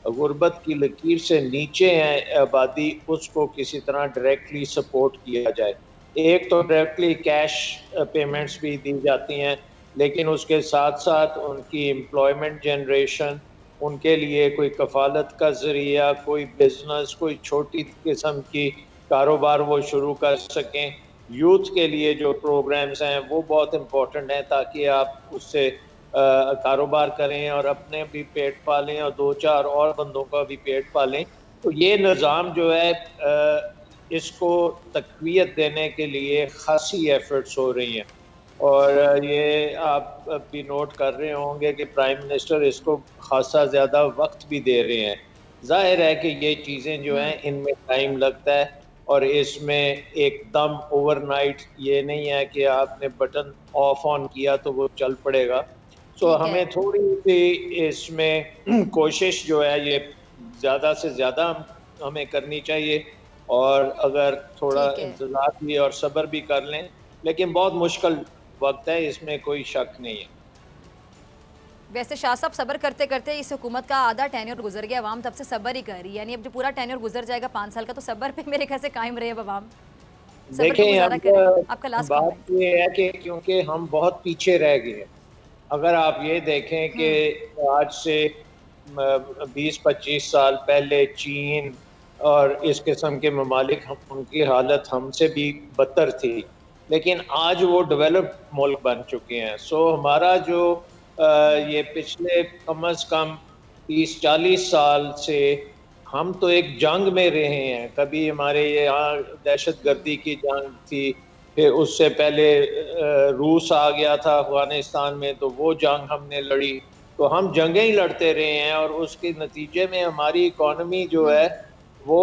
गुर्बत की लकीर से नीचे है आबादी, उसको किसी तरह डायरेक्टली सपोर्ट किया जाए। एक तो डायरेक्टली कैश पेमेंट्स भी दी जाती हैं, लेकिन उसके साथ साथ उनकी एम्प्लॉयमेंट जनरेशन, उनके लिए कोई कफालत का ज़रिया, कोई बिजनेस, कोई छोटी किस्म की कारोबार वो शुरू कर सकें। यूथ के लिए जो प्रोग्राम्स हैं वो बहुत इम्पोर्टेंट हैं, ताकि आप उससे कारोबार करें और अपने भी पेट पालें और 2-4 और बंदों का भी पेट पालें। तो ये निज़ाम जो है इसको तक़वियत देने के लिए खासी एफर्ट्स हो रही हैं, और ये आप भी नोट कर रहे होंगे कि प्राइम मिनिस्टर इसको खासा ज़्यादा वक्त भी दे रहे हैं। जाहिर है कि ये चीज़ें जो हैं इनमें टाइम लगता है, और इसमें एकदम ओवरनाइट ये नहीं है कि आपने बटन ऑफ ऑन किया तो वो चल पड़ेगा। सो हमें थोड़ी सी इसमें कोशिश जो है ये ज़्यादा से ज़्यादा हमें करनी चाहिए, और अगर थोड़ा इंतज़ार भी और सब्र भी कर लें, लेकिन बहुत मुश्किल वक्त है, इसमें कोई शक नहीं है। वैसे शाह साहब, सब्र करते करते इस हुकूमत का आधा टेन्योर गुजर गया, अवाम तब से सब्र ही कर रही है, यानी अब जो पूरा टेन्योर गुजर जाएगा 5 साल का, तो सब्र पे मेरे ख्याल से कायम रहे अब अवाम। देखिए आपका लास्ट बात ये है कि क्योंकि हम बहुत पीछे रह गए हैं। अगर आप ये देखें कि आज से 20-25 साल पहले चीन और इस किस्म के ममालिक, उनकी हालत हमसे भी बदतर थी, लेकिन आज वो डेवलप्ड मुल्क बन चुके हैं। सो हमारा जो ये पिछले कम अज़ कम 30-40 साल से हम तो एक जंग में रहे हैं। कभी हमारे यहाँ दहशतगर्दी की जंग थी, फिर उससे पहले रूस आ गया था अफगानिस्तान में, तो वो जंग हमने लड़ी। तो हम जंगें ही लड़ते रहे हैं, और उसके नतीजे में हमारी इकॉनमी जो है वो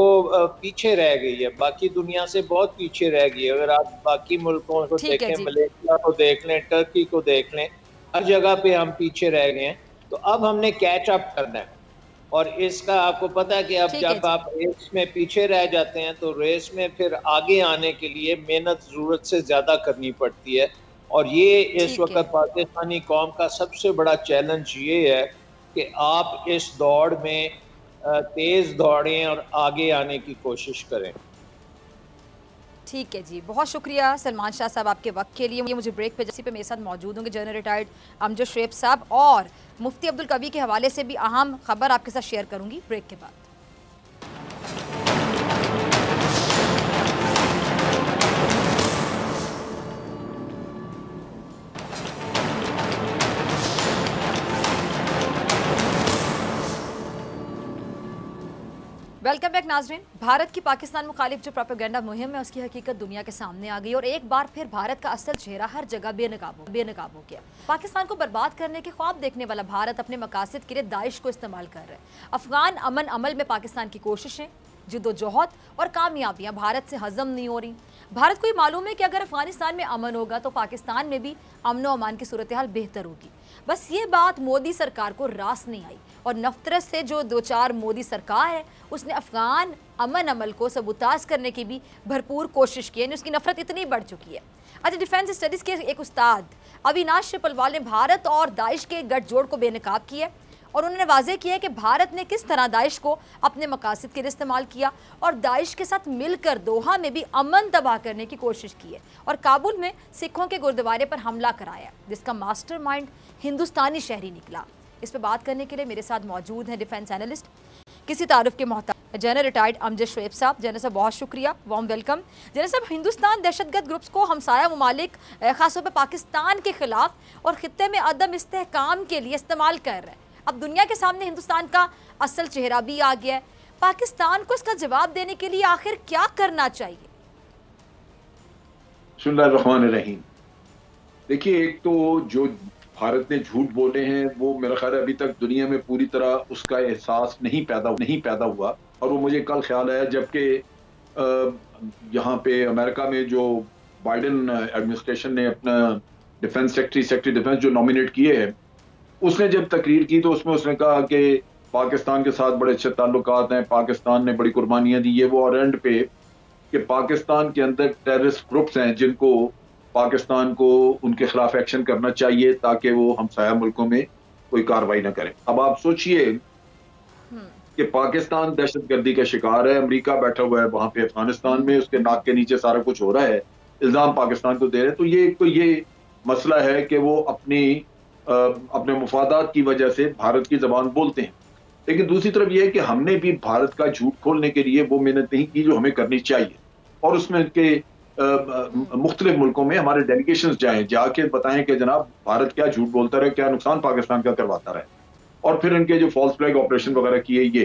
पीछे रह गई है, बाकी दुनिया से बहुत पीछे रह गई है। अगर आप बाकी मुल्कों को देखें, मलेशिया को देख लें, टर्की को देख लें, हर जगह पे हम पीछे रह गए हैं। तो अब हमने कैच अप करना है, और इसका आपको पता है कि अब जब आप रेस में पीछे रह जाते हैं तो रेस में फिर आगे आने के लिए मेहनत ज़रूरत से ज़्यादा करनी पड़ती है। और ये इस वक्त पाकिस्तानी कौम का सबसे बड़ा चैलेंज ये है कि आप इस दौड़ में तेज़ दौड़ें और आगे आने की कोशिश करें। ठीक है जी, बहुत शुक्रिया सलमान शाह साहब आपके वक्त के लिए। मुझे ब्रेक पे जैसे पे मेरे साथ मौजूद होंगे जनरल रिटायर्ड अमजद शुएब साहब, और मुफ्ती अब्दुल कवी के हवाले से भी अहम खबर आपके साथ शेयर करूंगी ब्रेक के बाद। वेलकम बैक नाजरीन, भारत की पाकिस्तान मुखालिफ जो प्रोपेगेंडा मुहिम है उसकी हकीकत दुनिया के सामने आ गई और एक बार फिर भारत का असल चेहरा हर जगह बेनकाब हो गया। पाकिस्तान को बर्बाद करने के ख्वाब देखने वाला भारत अपने मकासद के लिए दाइश को इस्तेमाल कर रहा है। अफगान अमन अमल में पाकिस्तान की कोशिशें, जिद्दोजहद और कामयाबियां भारत से हजम नहीं हो रही। भारत को ये मालूम है कि अगर अफगानिस्तान में अमन होगा तो पाकिस्तान में भी अमन व अमान की सूरत हाल बेहतर होगी। बस ये बात मोदी सरकार को रास नहीं आई और नफरत से जो दो चार मोदी सरकार है उसने अफगान अमन अमल को सबूताज करने की भी भरपूर कोशिश की है। उसकी नफरत इतनी बढ़ चुकी है। अच्छा, डिफेंस स्टडीज़ के एक उस्ताद अविनाश शिपलवाल ने भारत और दाइश के गठजोड़ को बेनकाब किया और उन्होंने वाजे किया है कि भारत ने किस तरह दाइश को अपने मकासद के लिए इस्तेमाल किया और दाइश के साथ मिलकर दोहा में भी अमन तबाह करने की कोशिश की है और काबुल में सिखों के गुरुद्वारे पर हमला कराया, जिसका मास्टरमाइंड हिंदुस्तानी शहरी निकला। इस पर बात करने के लिए मेरे साथ मौजूद हैं डिफेंस एनालिस्ट, किसी तारुफ के मोहताज जनरल रिटायर्ड अमजद शोएब साहब। जनरल साहब बहुत शुक्रिया, वार्म वेलकम। जनरल साहब, हिंदुस्तान दहशतगर्द ग्रुप्स को हमसाया ममालिक खासतौर पर पाकिस्तान के खिलाफ और खित्ते में अदम इस्तेहकाम के लिए इस्तेमाल कर रहे हैं। अब दुनिया के सामने हिंदुस्तान का असल चेहरा भी आ गया है। पाकिस्तान को इसका जवाब देने के लिए आखिर क्या करना चाहिए? बिस्मिल्लाहिर्रहमानिर्रहीम। देखिए, एक तो जो भारत ने झूठ बोले हैं वो मेरा ख्याल है अभी तक दुनिया में पूरी तरह उसका एहसास नहीं पैदा हुआ। और वो मुझे कल ख्याल आया जबकि यहाँ पे अमेरिका में जो बाइडेन एडमिनिस्ट्रेशन ने अपना डिफेंस सेक्रेटरी डिफेंस जो नॉमिनेट किए हैं, उसने जब तकरीर की तो उसमें उसने कहा कि पाकिस्तान के साथ बड़े अच्छे ताल्लुकात हैं, पाकिस्तान ने बड़ी कुर्बानियां दी है। वो और एंड पे कि पाकिस्तान के अंदर टेररिस्ट ग्रुप्स हैं जिनको पाकिस्तान को उनके खिलाफ एक्शन करना चाहिए ताकि वो हमसाया मुल्कों में कोई कार्रवाई ना करें। अब आप सोचिए कि पाकिस्तान दहशतगर्दी का शिकार है, अमेरिका बैठा हुआ है वहां पे अफगानिस्तान में, उसके नाक के नीचे सारा कुछ हो रहा है, इल्जाम पाकिस्तान को दे रहे हैं। तो ये मसला है कि वो अपने मुफादात की वजह से भारत की जबान बोलते हैं। लेकिन दूसरी तरफ यह है कि हमने भी भारत का झूठ खोलने के लिए वो मेहनत नहीं की जो हमें करनी चाहिए और उसमें के मुख्तलिफ मुल्कों में हमारे डेलीगेशंस जाके बताएं कि जनाब भारत क्या झूठ बोलता रहे, क्या नुकसान पाकिस्तान का करवाता रहे, और फिर इनके जो फॉल्स फ्लैग ऑपरेशन वगैरह किए ये।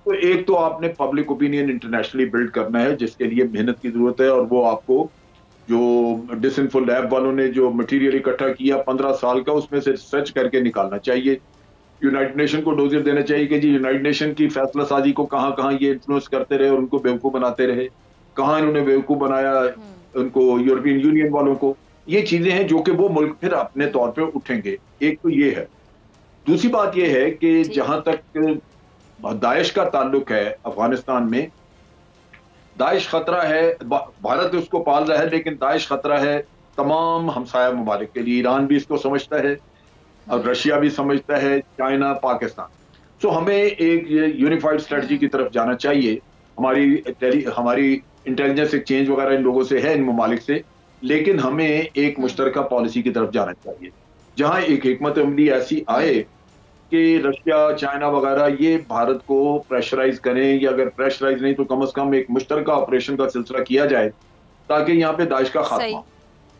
तो एक तो आपने पब्लिक ओपिनियन इंटरनेशनली बिल्ड करना है जिसके लिए मेहनत की जरूरत है, और वो आपको जो डिसइंफो लैब वालों ने जो मटेरियल इकट्ठा किया 15 साल का, उसमें से सर्च करके निकालना चाहिए। यूनाइटेड नेशन को डोजियर देना चाहिए कि जी यूनाइटेड नेशन की फैसला साजी को कहाँ कहाँ ये इन्फ्लुएंस करते रहे और उनको बेवकूफ़ बनाते रहे, कहाँ इन्होंने बेवकूफ़ बनाया उनको, यूरोपियन यूनियन वालों को। ये चीजें हैं जो कि वो मुल्क फिर अपने तौर पे उठेंगे। एक तो ये है। दूसरी बात ये है कि जहां तक दाइश का ताल्लुक है, अफगानिस्तान में दाइश खतरा है, भारत उसको पाल रहा है, लेकिन दाइश खतरा है तमाम हमसाया ममालिक के लिए। ईरान भी इसको समझता है और रशिया भी समझता है, चाइना, पाकिस्तान। तो हमें एक यूनिफाइड स्ट्रेटजी की तरफ जाना चाहिए। हमारी इंटेलिजेंस एक्सचेंज वगैरह इन लोगों से है, इन ममालिक से, लेकिन हमें एक मुश्तरका पॉलिसी की तरफ जाना चाहिए जहां एक हिकमत अमली ऐसी आए कि रशिया, चाइना वगैरह ये भारत को प्रेशराइज करें, या अगर प्रेशराइज नहीं तो कम से कम एक मुश्तरका ऑपरेशन का सिलसिला किया जाए ताकि यहाँ पे दाइश का खात्मा।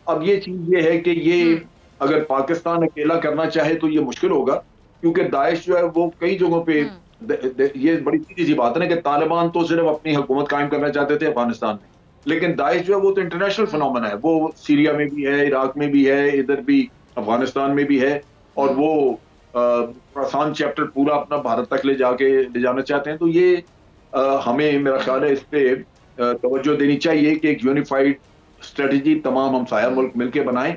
अब ये चीज ये है कि ये अगर पाकिस्तान अकेला करना चाहे तो ये मुश्किल होगा, क्योंकि दाइश जो है वो कई जगहों पे, ये बड़ी सीधी सी बात है ना कि तालिबान तो सिर्फ अपनी हुकूमत कायम करना चाहते थे अफगानिस्तान में, लेकिन दाइश जो है वो तो इंटरनेशनल फिनोमेना है। वो सीरिया में भी है, इराक में भी है, इधर भी अफगानिस्तान में भी है, और वो आसान चैप्टर पूरा अपना भारत तक ले जाना चाहते हैं। तो ये हमें मेरा ख्याल है इस पे तवज्जो देनी चाहिए कि एक यूनिफाइड स्ट्रेटजी तमाम हमसाया मुल्क मिलके बनाएं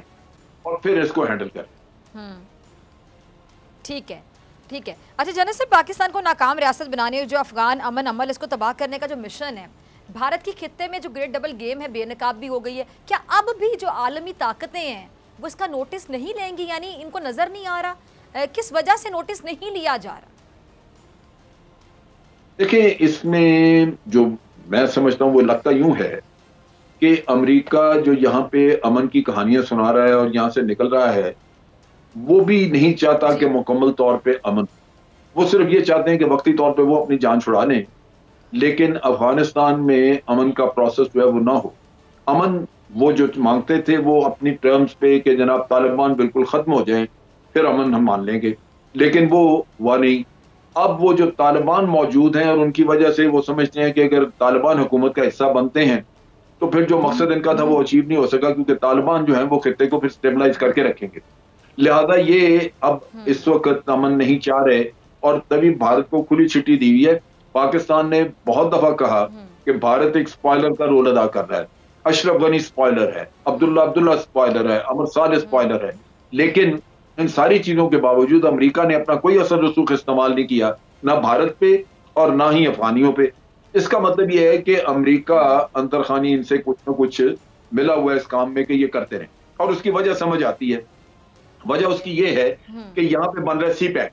और फिर इसको हैंडल करें। ठीक है, ठीक है। अच्छा जनरल साहब, पाकिस्तान को नाकाम रियासत बनाने और जो अफगान अमन अमल इसको तबाह करने का जो मिशन है, भारत की खित्ते में जो ग्रेट डबल गेम है बेनकाब भी हो गई है। क्या अब भी जो आलमी ताकतें हैं वो इसका नोटिस नहीं लेंगी? यानी इनको नजर नहीं आ रहा, किस वजह से नोटिस नहीं लिया जा रहा? देखिए, इसमें जो मैं समझता हूँ वो लगता यूं है कि अमेरिका जो यहाँ पे अमन की कहानियां सुना रहा है और यहाँ से निकल रहा है, वो भी नहीं चाहता कि मुकम्मल तौर पे अमन। वो सिर्फ ये चाहते हैं कि वक्ती तौर पे वो अपनी जान छुड़ा लें, लेकिन अफगानिस्तान में अमन का प्रोसेस जो है वो ना हो। अमन वो जो मांगते थे वो अपनी टर्म्स पे कि जनाब तालिबान बिल्कुल खत्म हो जाए फिर अमन हम मान लेंगे, लेकिन वो हुआ नहीं। अब वो जो तालिबान मौजूद हैं और उनकी वजह से वो समझते हैं कि अगर तालिबान हुकूमत का हिस्सा बनते हैं तो फिर जो मकसद इनका था वो अचीव नहीं हो सका, क्योंकि तालिबान जो है वो खित्ते को फिर स्टेबलाइज करके रखेंगे। लिहाजा ये अब इस वक्त अमन नहीं चाह रहे और तभी भारत को खुली चिट्ठी दी हुई है। पाकिस्तान ने बहुत दफा कहा कि भारत एक स्पॉइलर का रोल अदा कर रहा है, अशरफ गनी स्पॉइलर है, अब्दुल्ला स्पॉइलर है, अमर साले स्पॉइलर है, लेकिन इन सारी चीजों के बावजूद अमेरिका ने अपना कोई असर रसूख इस्तेमाल नहीं किया, ना भारत पे और ना ही अफगानियों पे। इसका मतलब यह है कि अमेरिका अंतरखानी इनसे कुछ न कुछ मिला हुआ है इस काम में कि ये करते रहे, और उसकी वजह समझ आती है। वजह उसकी ये है कि यहाँ पे बन रहा है सी पैक।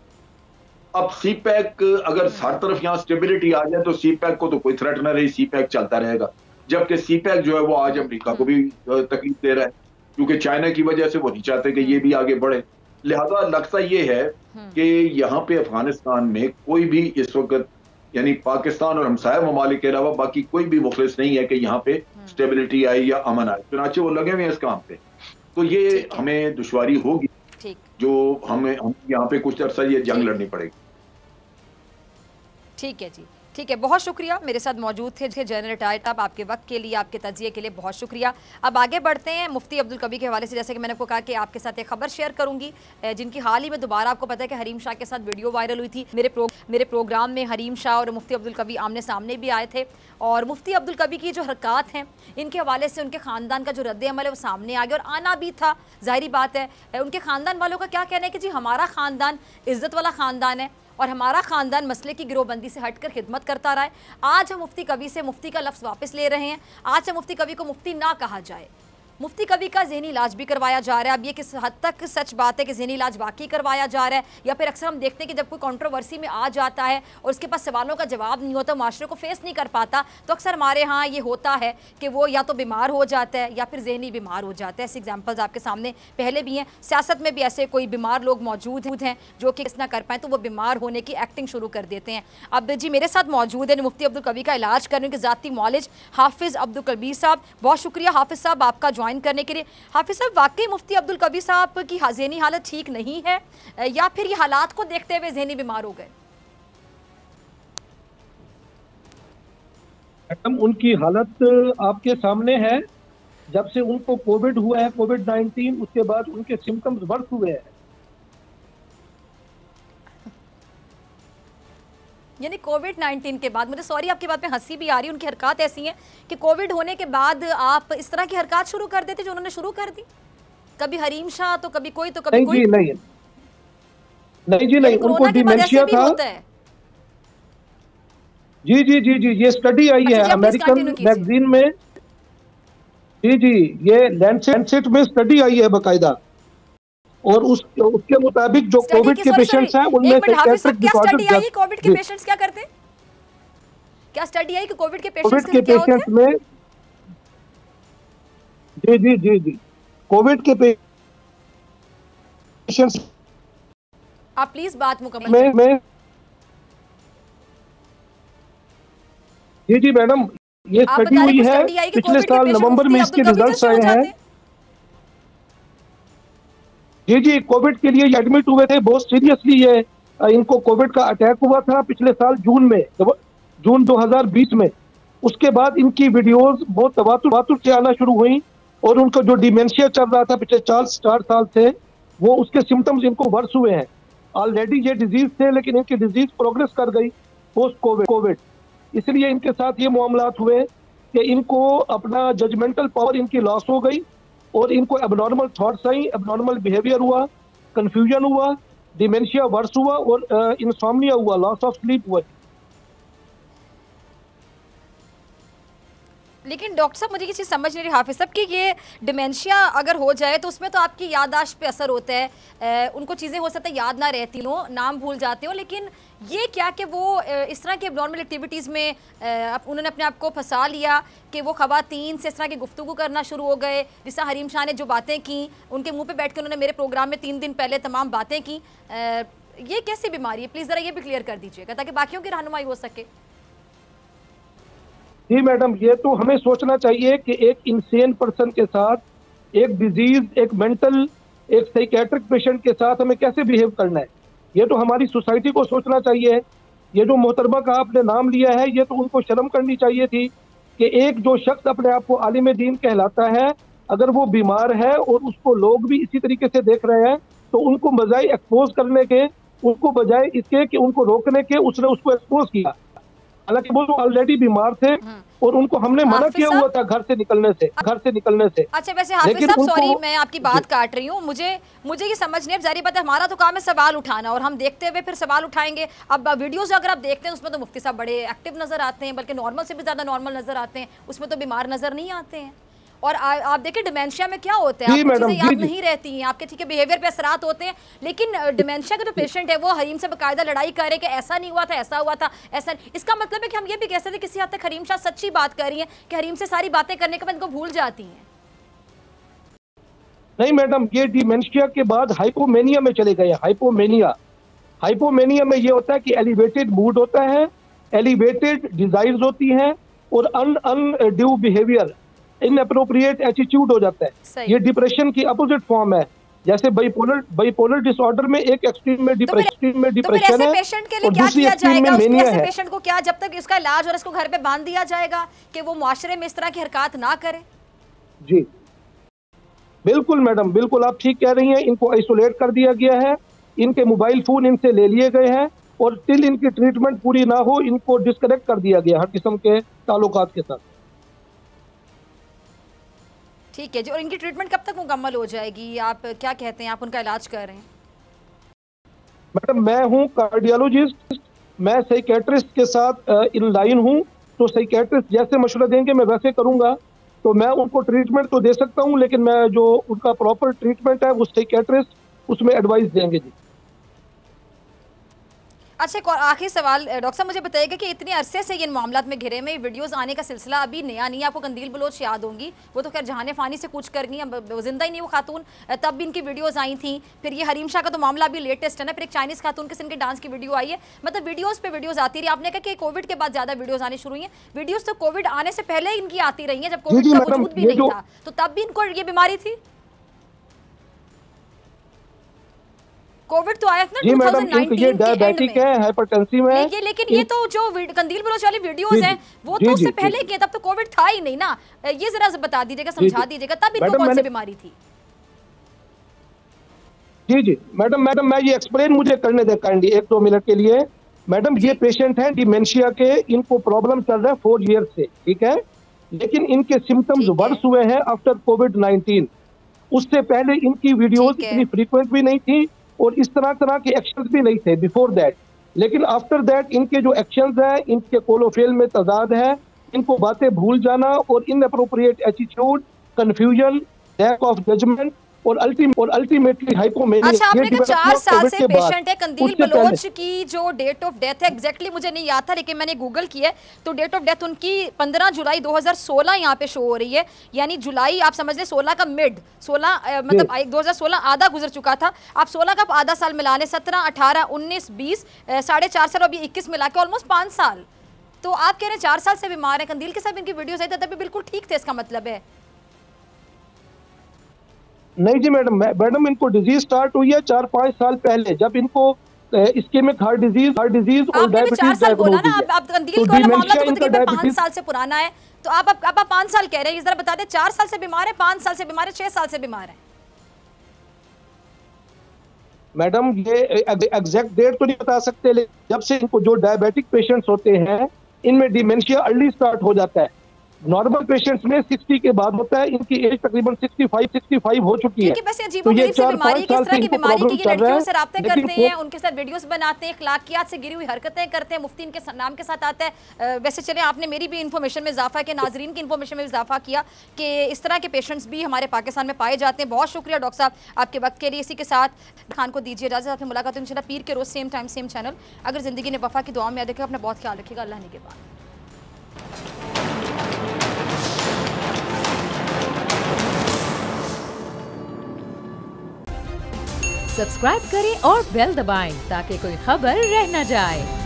अब सी पैक अगर हर तरफ यहाँ स्टेबिलिटी आ जाए तो सी पैक को तो कोई थ्रेट न रही, सी पैक चलता रहेगा। जबकि सी पैक जो है वो आज अमेरिका को भी तकलीफ दे रहा है, क्योंकि चाइना की वजह से वो नहीं चाहते कि ये भी आगे बढ़े। लिहाजा लगता ये है कि यहाँ पे अफगानिस्तान में कोई भी इस वक्त, यानी पाकिस्तान और हमसाया ममालिक के अलावा बाकी कोई भी मुखलिस नहीं है कि यहाँ पे स्टेबिलिटी आए या अमन आए। चुनाचे वो लगे हुए हैं इस काम पे, तो ये हमें दुश्वारी होगी, जो हम यहाँ पे कुछ अरसा ये जंग लड़नी पड़ेगी। ठीक है जी, ठीक है, बहुत शुक्रिया मेरे साथ मौजूद थे जनरल रिटायर्ड साहब। आपके वक्त के लिए, आपके तजिए के लिए बहुत शुक्रिया। अब आगे बढ़ते हैं मुफ्ती अब्दुल कवी के हवाले से। जैसे कि मैंने आपको कहा कि आपके साथ एक खबर शेयर करूंगी जिनकी हाल ही में दोबारा आपको पता है कि हरीम शाह के साथ वीडियो वायरल हुई थी। मेरे प्रोग्राम में हरीम शाह और मुफ्ती अब्दुल कवी आमने सामने भी आए थे, और मुफ्ती अब्दुल कवी की जो हरकत हैं इनके हवाले से उनके ख़ानदान का जो रद्द अमल है वो सामने आ गया, और आना भी था, जाहिर बात है। उनके ख़ानदान वालों का क्या कहना है कि जी हमारा ख़ानदान इज़्ज़त वाला ख़ानदान है और हमारा ख़ानदान मसले की गिरोहबंदी से हटकर खिदमत करता रहा है। आज हम मुफ्ती कवी से मुफ्ती का लफ्ज़ वापस ले रहे हैं। आज से मुफ्ती कवी को मुफ्ती ना कहा जाए। मुफ्ती कवी का ज़हनी इलाज भी करवाया जा रहा है। अब ये किस हद तक सच बात है कि ज़हनी इलाज वाकई करवाया जा रहा है, या फिर अक्सर हम देखते हैं कि जब कोई कंट्रोवर्सी में आ जाता है और उसके पास सवालों का जवाब नहीं होता, माशरे को फेस नहीं कर पाता, तो अक्सर हमारे यहाँ ये होता है कि वो या तो बीमार हो जाता है या फिर ज़हनी बीमार हो जाता है। ऐसे एग्जाम्पल्स आपके सामने पहले भी हैं। सियासत में भी ऐसे कोई बीमार लोग मौजूद हैं जो कि किस ना कर पाएँ तो वो बीमार होने की एक्टिंग शुरू कर देते हैं। अब जी मेरे साथ मौजूद है मुफ्ती अब्दुल कवी का इलाज करने के ज़ाती मौलिज हाफिज़ अब्दुल कबीर साहब। बहुत शुक्रिया हाफिज़ साहब आपका ज्वाइन करने के लिए। हाफिज़ साहब, वाकई मुफ्ती अब्दुल कबीर साहब की ज़हनी हालत ठीक नहीं है, या फिर ये हालात को देखते हुए ज़हनी बीमार हो गए? मैडम, उनकी हालत आपके सामने है। जब से उनको कोविड हुआ है, कोविड-19, उसके बाद उनके सिम्टम्स वर्स हुए हैं। यानी कोविड-19 के बाद, मुझे सॉरी आपकी बात में हंसी भी आ रही है, उनकी हरकत ऐसी है कि कोविड होने के बाद आप इस तरह की हरकत शुरू कर देते जो उन्होंने शुरू कर दी। कभी हरीम शाह तो कभी कोई, तो कभी कोई। नहीं जी नहीं, उनको डिमेंशिया था। जी जी जी जी, ये स्टडी आई है अमेरिकन मैगजीन में। जी जी, ये लैंसेट में स्टडी आई है बाकायदा, और उसके मुताबिक जो कोविड के पेशेंट्स हैं उनमें साइकियाट्रिक डिसऑर्डर। कोविड के पेशेंट्स क्या करते हैं? क्या स्टडी आई कि कोविड के पेशेंट्स में? जी जी जी जी, कोविड के पेशेंट्स, आप प्लीज बात मुकम्मल में। जी जी मैडम, ये स्टडी हुई है पिछले साल नवंबर में, इसके रिजल्ट्स आए हैं। जी जी, कोविड के लिए एडमिट हुए थे, बहुत सीरियसली ये इनको कोविड का अटैक हुआ था पिछले साल जून 2020 में। उसके बाद इनकी वीडियोस बहुत तवातुर से आना शुरू हुई, और उनका जो डिमेंशिया चल रहा था पिछले 4 साल से, वो उसके सिम्टम्स इनको वर्स हुए हैं। ऑलरेडी ये डिजीज थे, लेकिन इनकी डिजीज प्रोग्रेस कर गई पोस्ट कोविड। इसलिए इनके साथ ये मामलात हुए कि इनको अपना जजमेंटल पावर इनकी लॉस हो गई, और इनको abnormal thoughts I, abnormal behaviour हुआ, कंफ्यूजन हुआ, डिमेंशिया वर्स हुआ, और इंसोम्निया हुआ, लॉस ऑफ स्लीप हुआ। लेकिन डॉक्टर साहब, मुझे ये चीज़ समझ नहीं रही हाफिज़ साहब कि ये डिमेंशिया अगर हो जाए तो उसमें तो आपकी याददाश्त पे असर होता है, उनको चीज़ें हो सकता है याद ना रहती हो, नाम भूल जाते हो, लेकिन ये क्या कि वो इस तरह की नॉर्मल एक्टिविटीज़ में उन्होंने अपने आप को फंसा लिया कि वो ख़वातीन से इस तरह की गुफ्तगू करना शुरू हो गए। जैसे हरीम शाह ने जो बातें की, उनके मुँह पर बैठ कर उन्होंने मेरे प्रोग्राम में 3 दिन पहले तमाम बातें की। ये कैसी बीमारी है? प्लीज़ ज़रा ये भी क्लियर कर दीजिएगा ताकि बाकियों की रहनुमाई हो सके। जी मैडम, ये तो हमें सोचना चाहिए कि एक इंसेन पर्सन के साथ, एक डिजीज, एक मेंटल, एक साइकेट्रिक पेशेंट के साथ हमें कैसे बिहेव करना है। ये तो हमारी सोसाइटी को सोचना चाहिए। ये जो मोहतरमा का आपने नाम लिया है, ये तो उनको शर्म करनी चाहिए थी कि एक जो शख्स अपने आप को आलिम दीन कहलाता है, अगर वो बीमार है और उसको लोग भी इसी तरीके से देख रहे हैं, तो उनको बजाय एक्सपोज करने के, उनको बजाय इसके कि उनको रोकने के, उसने उसको एक्सपोज किया। हालांकि वो ऑलरेडी बीमार थे और उनको हमने मना किया हुआ था घर से निकलने से। अच्छा, वैसे हाफिज साहब, सॉरी मैं आपकी बात काट रही हूँ, मुझे ये समझ नहीं, अब जारी बात है हमारा तो काम है सवाल उठाना, और हम देखते हुए फिर सवाल उठाएंगे। अब वीडियोस अगर आप देखते हैं उसमें तो मुफ्ती साहब बड़े एक्टिव नजर आते हैं, बल्कि नॉर्मल से भी ज्यादा नॉर्मल नजर आते हैं, उसमें तो बीमार नजर नहीं आते हैं। और आप देखिए डिमेंशिया में क्या होता है, आपको चीजें याद नहीं रहती हैं, आपके ठीक है बिहेवियर पे असरात होते हैं, लेकिन डिमेंशिया का जो पेशेंट है वो हरीम से बाकायदा लड़ाई करे कि ऐसा नहीं हुआ था, ऐसा हुआ था, ऐसा। इसका मतलब है कि हम ये भी कह सकते हैं किसी हद तक हरीम शाह सच्ची बात कर रही हैं कि हरीम से सारी बातें करने के बाद इनको भूल जाती हैं। नहीं मैडम, ये डिमेंशिया के बाद हाइपोमेनिया में चले गए। हाइपोमेनिया में ये होता है कि एलिवेटेड मूड होता है, एलिवेटेड डिजायर्स होती हैं और अनड्यू बिहेवियर, इनअप्रोप्रिएट एटीट्यूड हो जाता है। ये डिप्रेशन की अपोजिट फॉर्म है। जैसे बाइपोलर डिसऑर्डर में एक एक्सट्रीम में डिप्रेशन है, पेशेंट के लिए क्या किया जाएगा? ऐसे पेशेंट को क्या, जब तक इसका इलाज और इसको घर पे बांध दिया जाएगा कि वो मुआशरे में इस तरह की हरकत ना करे? जी बिल्कुल मैडम, बिल्कुल आप ठीक कह रही हैं। इनको आइसोलेट कर दिया गया है, इनके मोबाइल फोन इनसे ले लिए गए हैं और टिल इनकी ट्रीटमेंट पूरी ना हो इनको डिस्कनेक्ट कर दिया गया हर किस्म के ताल्लुकात के साथ। ठीक है जी, और इनकी ट्रीटमेंट कब तक मुकम्मल हो जाएगी? आप क्या कहते हैं, आप उनका इलाज कर रहे हैं? मैडम मैं हूँ कार्डियोलॉजिस्ट, मैं साइकेट्रिस्ट के साथ इन लाइन हूँ, तो साइकेट्रिस्ट जैसे मशवरा देंगे मैं वैसे करूँगा। तो मैं उनको ट्रीटमेंट तो दे सकता हूँ, लेकिन मैं जो उनका प्रॉपर ट्रीटमेंट है वो साइकेट्रिस्ट उसमें एडवाइस देंगे जी। अच्छा, एक और आखिरी सवाल डॉक्टर साहब, मुझे बताइएगा कि इतने अरसे से ये मामलात में घिरे में वीडियोस आने का सिलसिला अभी नया नहीं है। आपको कंदील बलोच याद होंगी, वो तो खैर जहाने फानी से कूच कर गई, अब जिंदा ही नहीं वो खातून, तब भी इनकी वीडियोस आई थी। फिर ये हरीम शाह का तो मामला अभी लेटेस्ट है ना, फिर एक चाइनीज खातून के इनके डांस की वीडियो आई है। मतलब वीडियोस पे वीडियोस आती रही। आपने कहा कि कोविड के बाद ज्यादा वीडियोस आनी शुरू हुई हैं, वीडियोस तो कोविड आने से पहले इनकी आती रही है, जब कोविड का वजूद भी नहीं था, तो तब भी इनको ये बीमारी थी। कोविड तो आया था ना 2019 ये डायबिटिक है, हाइपरटेंसिव है। लेकिन ये तो जो कंदील बलोच वाली वीडियोस हैं वो तो उससे पहले की, तब तो कोविड था ही नहीं ना। ये जरा बता दीजिएगा, समझा दीजिएगा, तब इनको कौन सी बीमारी थी? जी मैडम मैं ये एक्सप्लेन मुझे करने दे काइंडली 1-2 मिनट के लिए। मैडम ये पेशेंट है डिमेंशिया के, इनको प्रॉब्लम चल रहा है 4 ईयर से, ठीक है, लेकिन इनके सिम्टम्स वर्स हुए हैं आफ्टर कोविड-19। उससे पहले इनकी वीडियोस इतनी फ्रीक्वेंट भी नहीं थी और इस तरह के एक्शंस भी नहीं थे बिफोर दैट, लेकिन आफ्टर दैट इनके जो एक्शंस हैं, इनके कोलोफेल में तजाद है, इनको बातें भूल जाना और inappropriate attitude, confusion, lack of judgement और अल्टीमेटली हाइपोमेनिया। अच्छा, आपने कहा 4 साल से पेशेंट है। कंदील बलोच की जो डेट ऑफ डेथ है एग्जैक्टली मुझे नहीं याद था, लेकिन मैंने गूगल किया है तो डेट ऑफ डेथ उनकी 15 जुलाई 2016 यहाँ पे शो हो रही है। यानी जुलाई आप समझ लें 16 का मिड, 16 मतलब 2016 आधा गुजर चुका था। आप 16 का आधा साल मिला लें, 17, 18, 19, 20, 4.5 साल, अभी 21 मिला के ऑलमोस्ट 5 साल। तो आप कह रहे हैं 4 साल से बीमार है। कंदील के साथ इनकी वीडियोस आई थी तब भी बिल्कुल ठीक थे, इसका मतलब है? नहीं जी मैडम इनको डिजीज स्टार्ट हुई है 4-5 साल पहले, जब इनको इस्केमिक हार्ट डिजीज और डायबिटीज बोला ना। आप कंदील का मामला तो तकरीबन 5 साल से पुराना है, तो आप 5 साल कह रहे हैं, जरा बता दें 4 साल से बीमार है, 5 साल से बीमार है, 6 साल से बीमार है? मैडम ये एग्जैक्ट डेट तो नहीं बता सकते, लेकिन जब से इनको जो डायबिटिक पेशेंट्स होते हैं इनमें डिमेंशिया अर्ली स्टार्ट हो जाता है। नॉर्मल पेशेंट्स में 60 के बाद होता है, इनकी एज तकरीबन 65 हो चुकी है। तो ये 4-5 साल से इनको प्रॉब्लम चल रहा है, से राब्ते करते हैं, उनके साथ वीडियोस बनाते हैं, अखलाकियात से गिरी हुई हरकतें करते हैं, मुफ्ती इनके नाम के साथ आता है। वैसे चले आपने मेरी भी इन्फॉर्मेशन में इजाफा किया, नाजरीन की इन्फॉर्मेशन में इजाफा किया कि इस तरह के पेशेंट्स भी हमारे पाकिस्तान में पाए जाते हैं। बहुत शुक्रिया डॉक्टर साहब आपके वक्त के लिए। इसी के साथ खान को दीजिए इजाज़त, आपसे मुलाकात इंशाल्लाह पीर के रोज़ सेम टाइम सेम चैनल। अगर ज़िंदगी ने वफा की दुआ में याद रखेगा, अपना बहुत ख्याल रखिएगा। अल्लाह ने के बाद सब्सक्राइब करें और बेल दबाएं ताकि कोई खबर रह न जाए।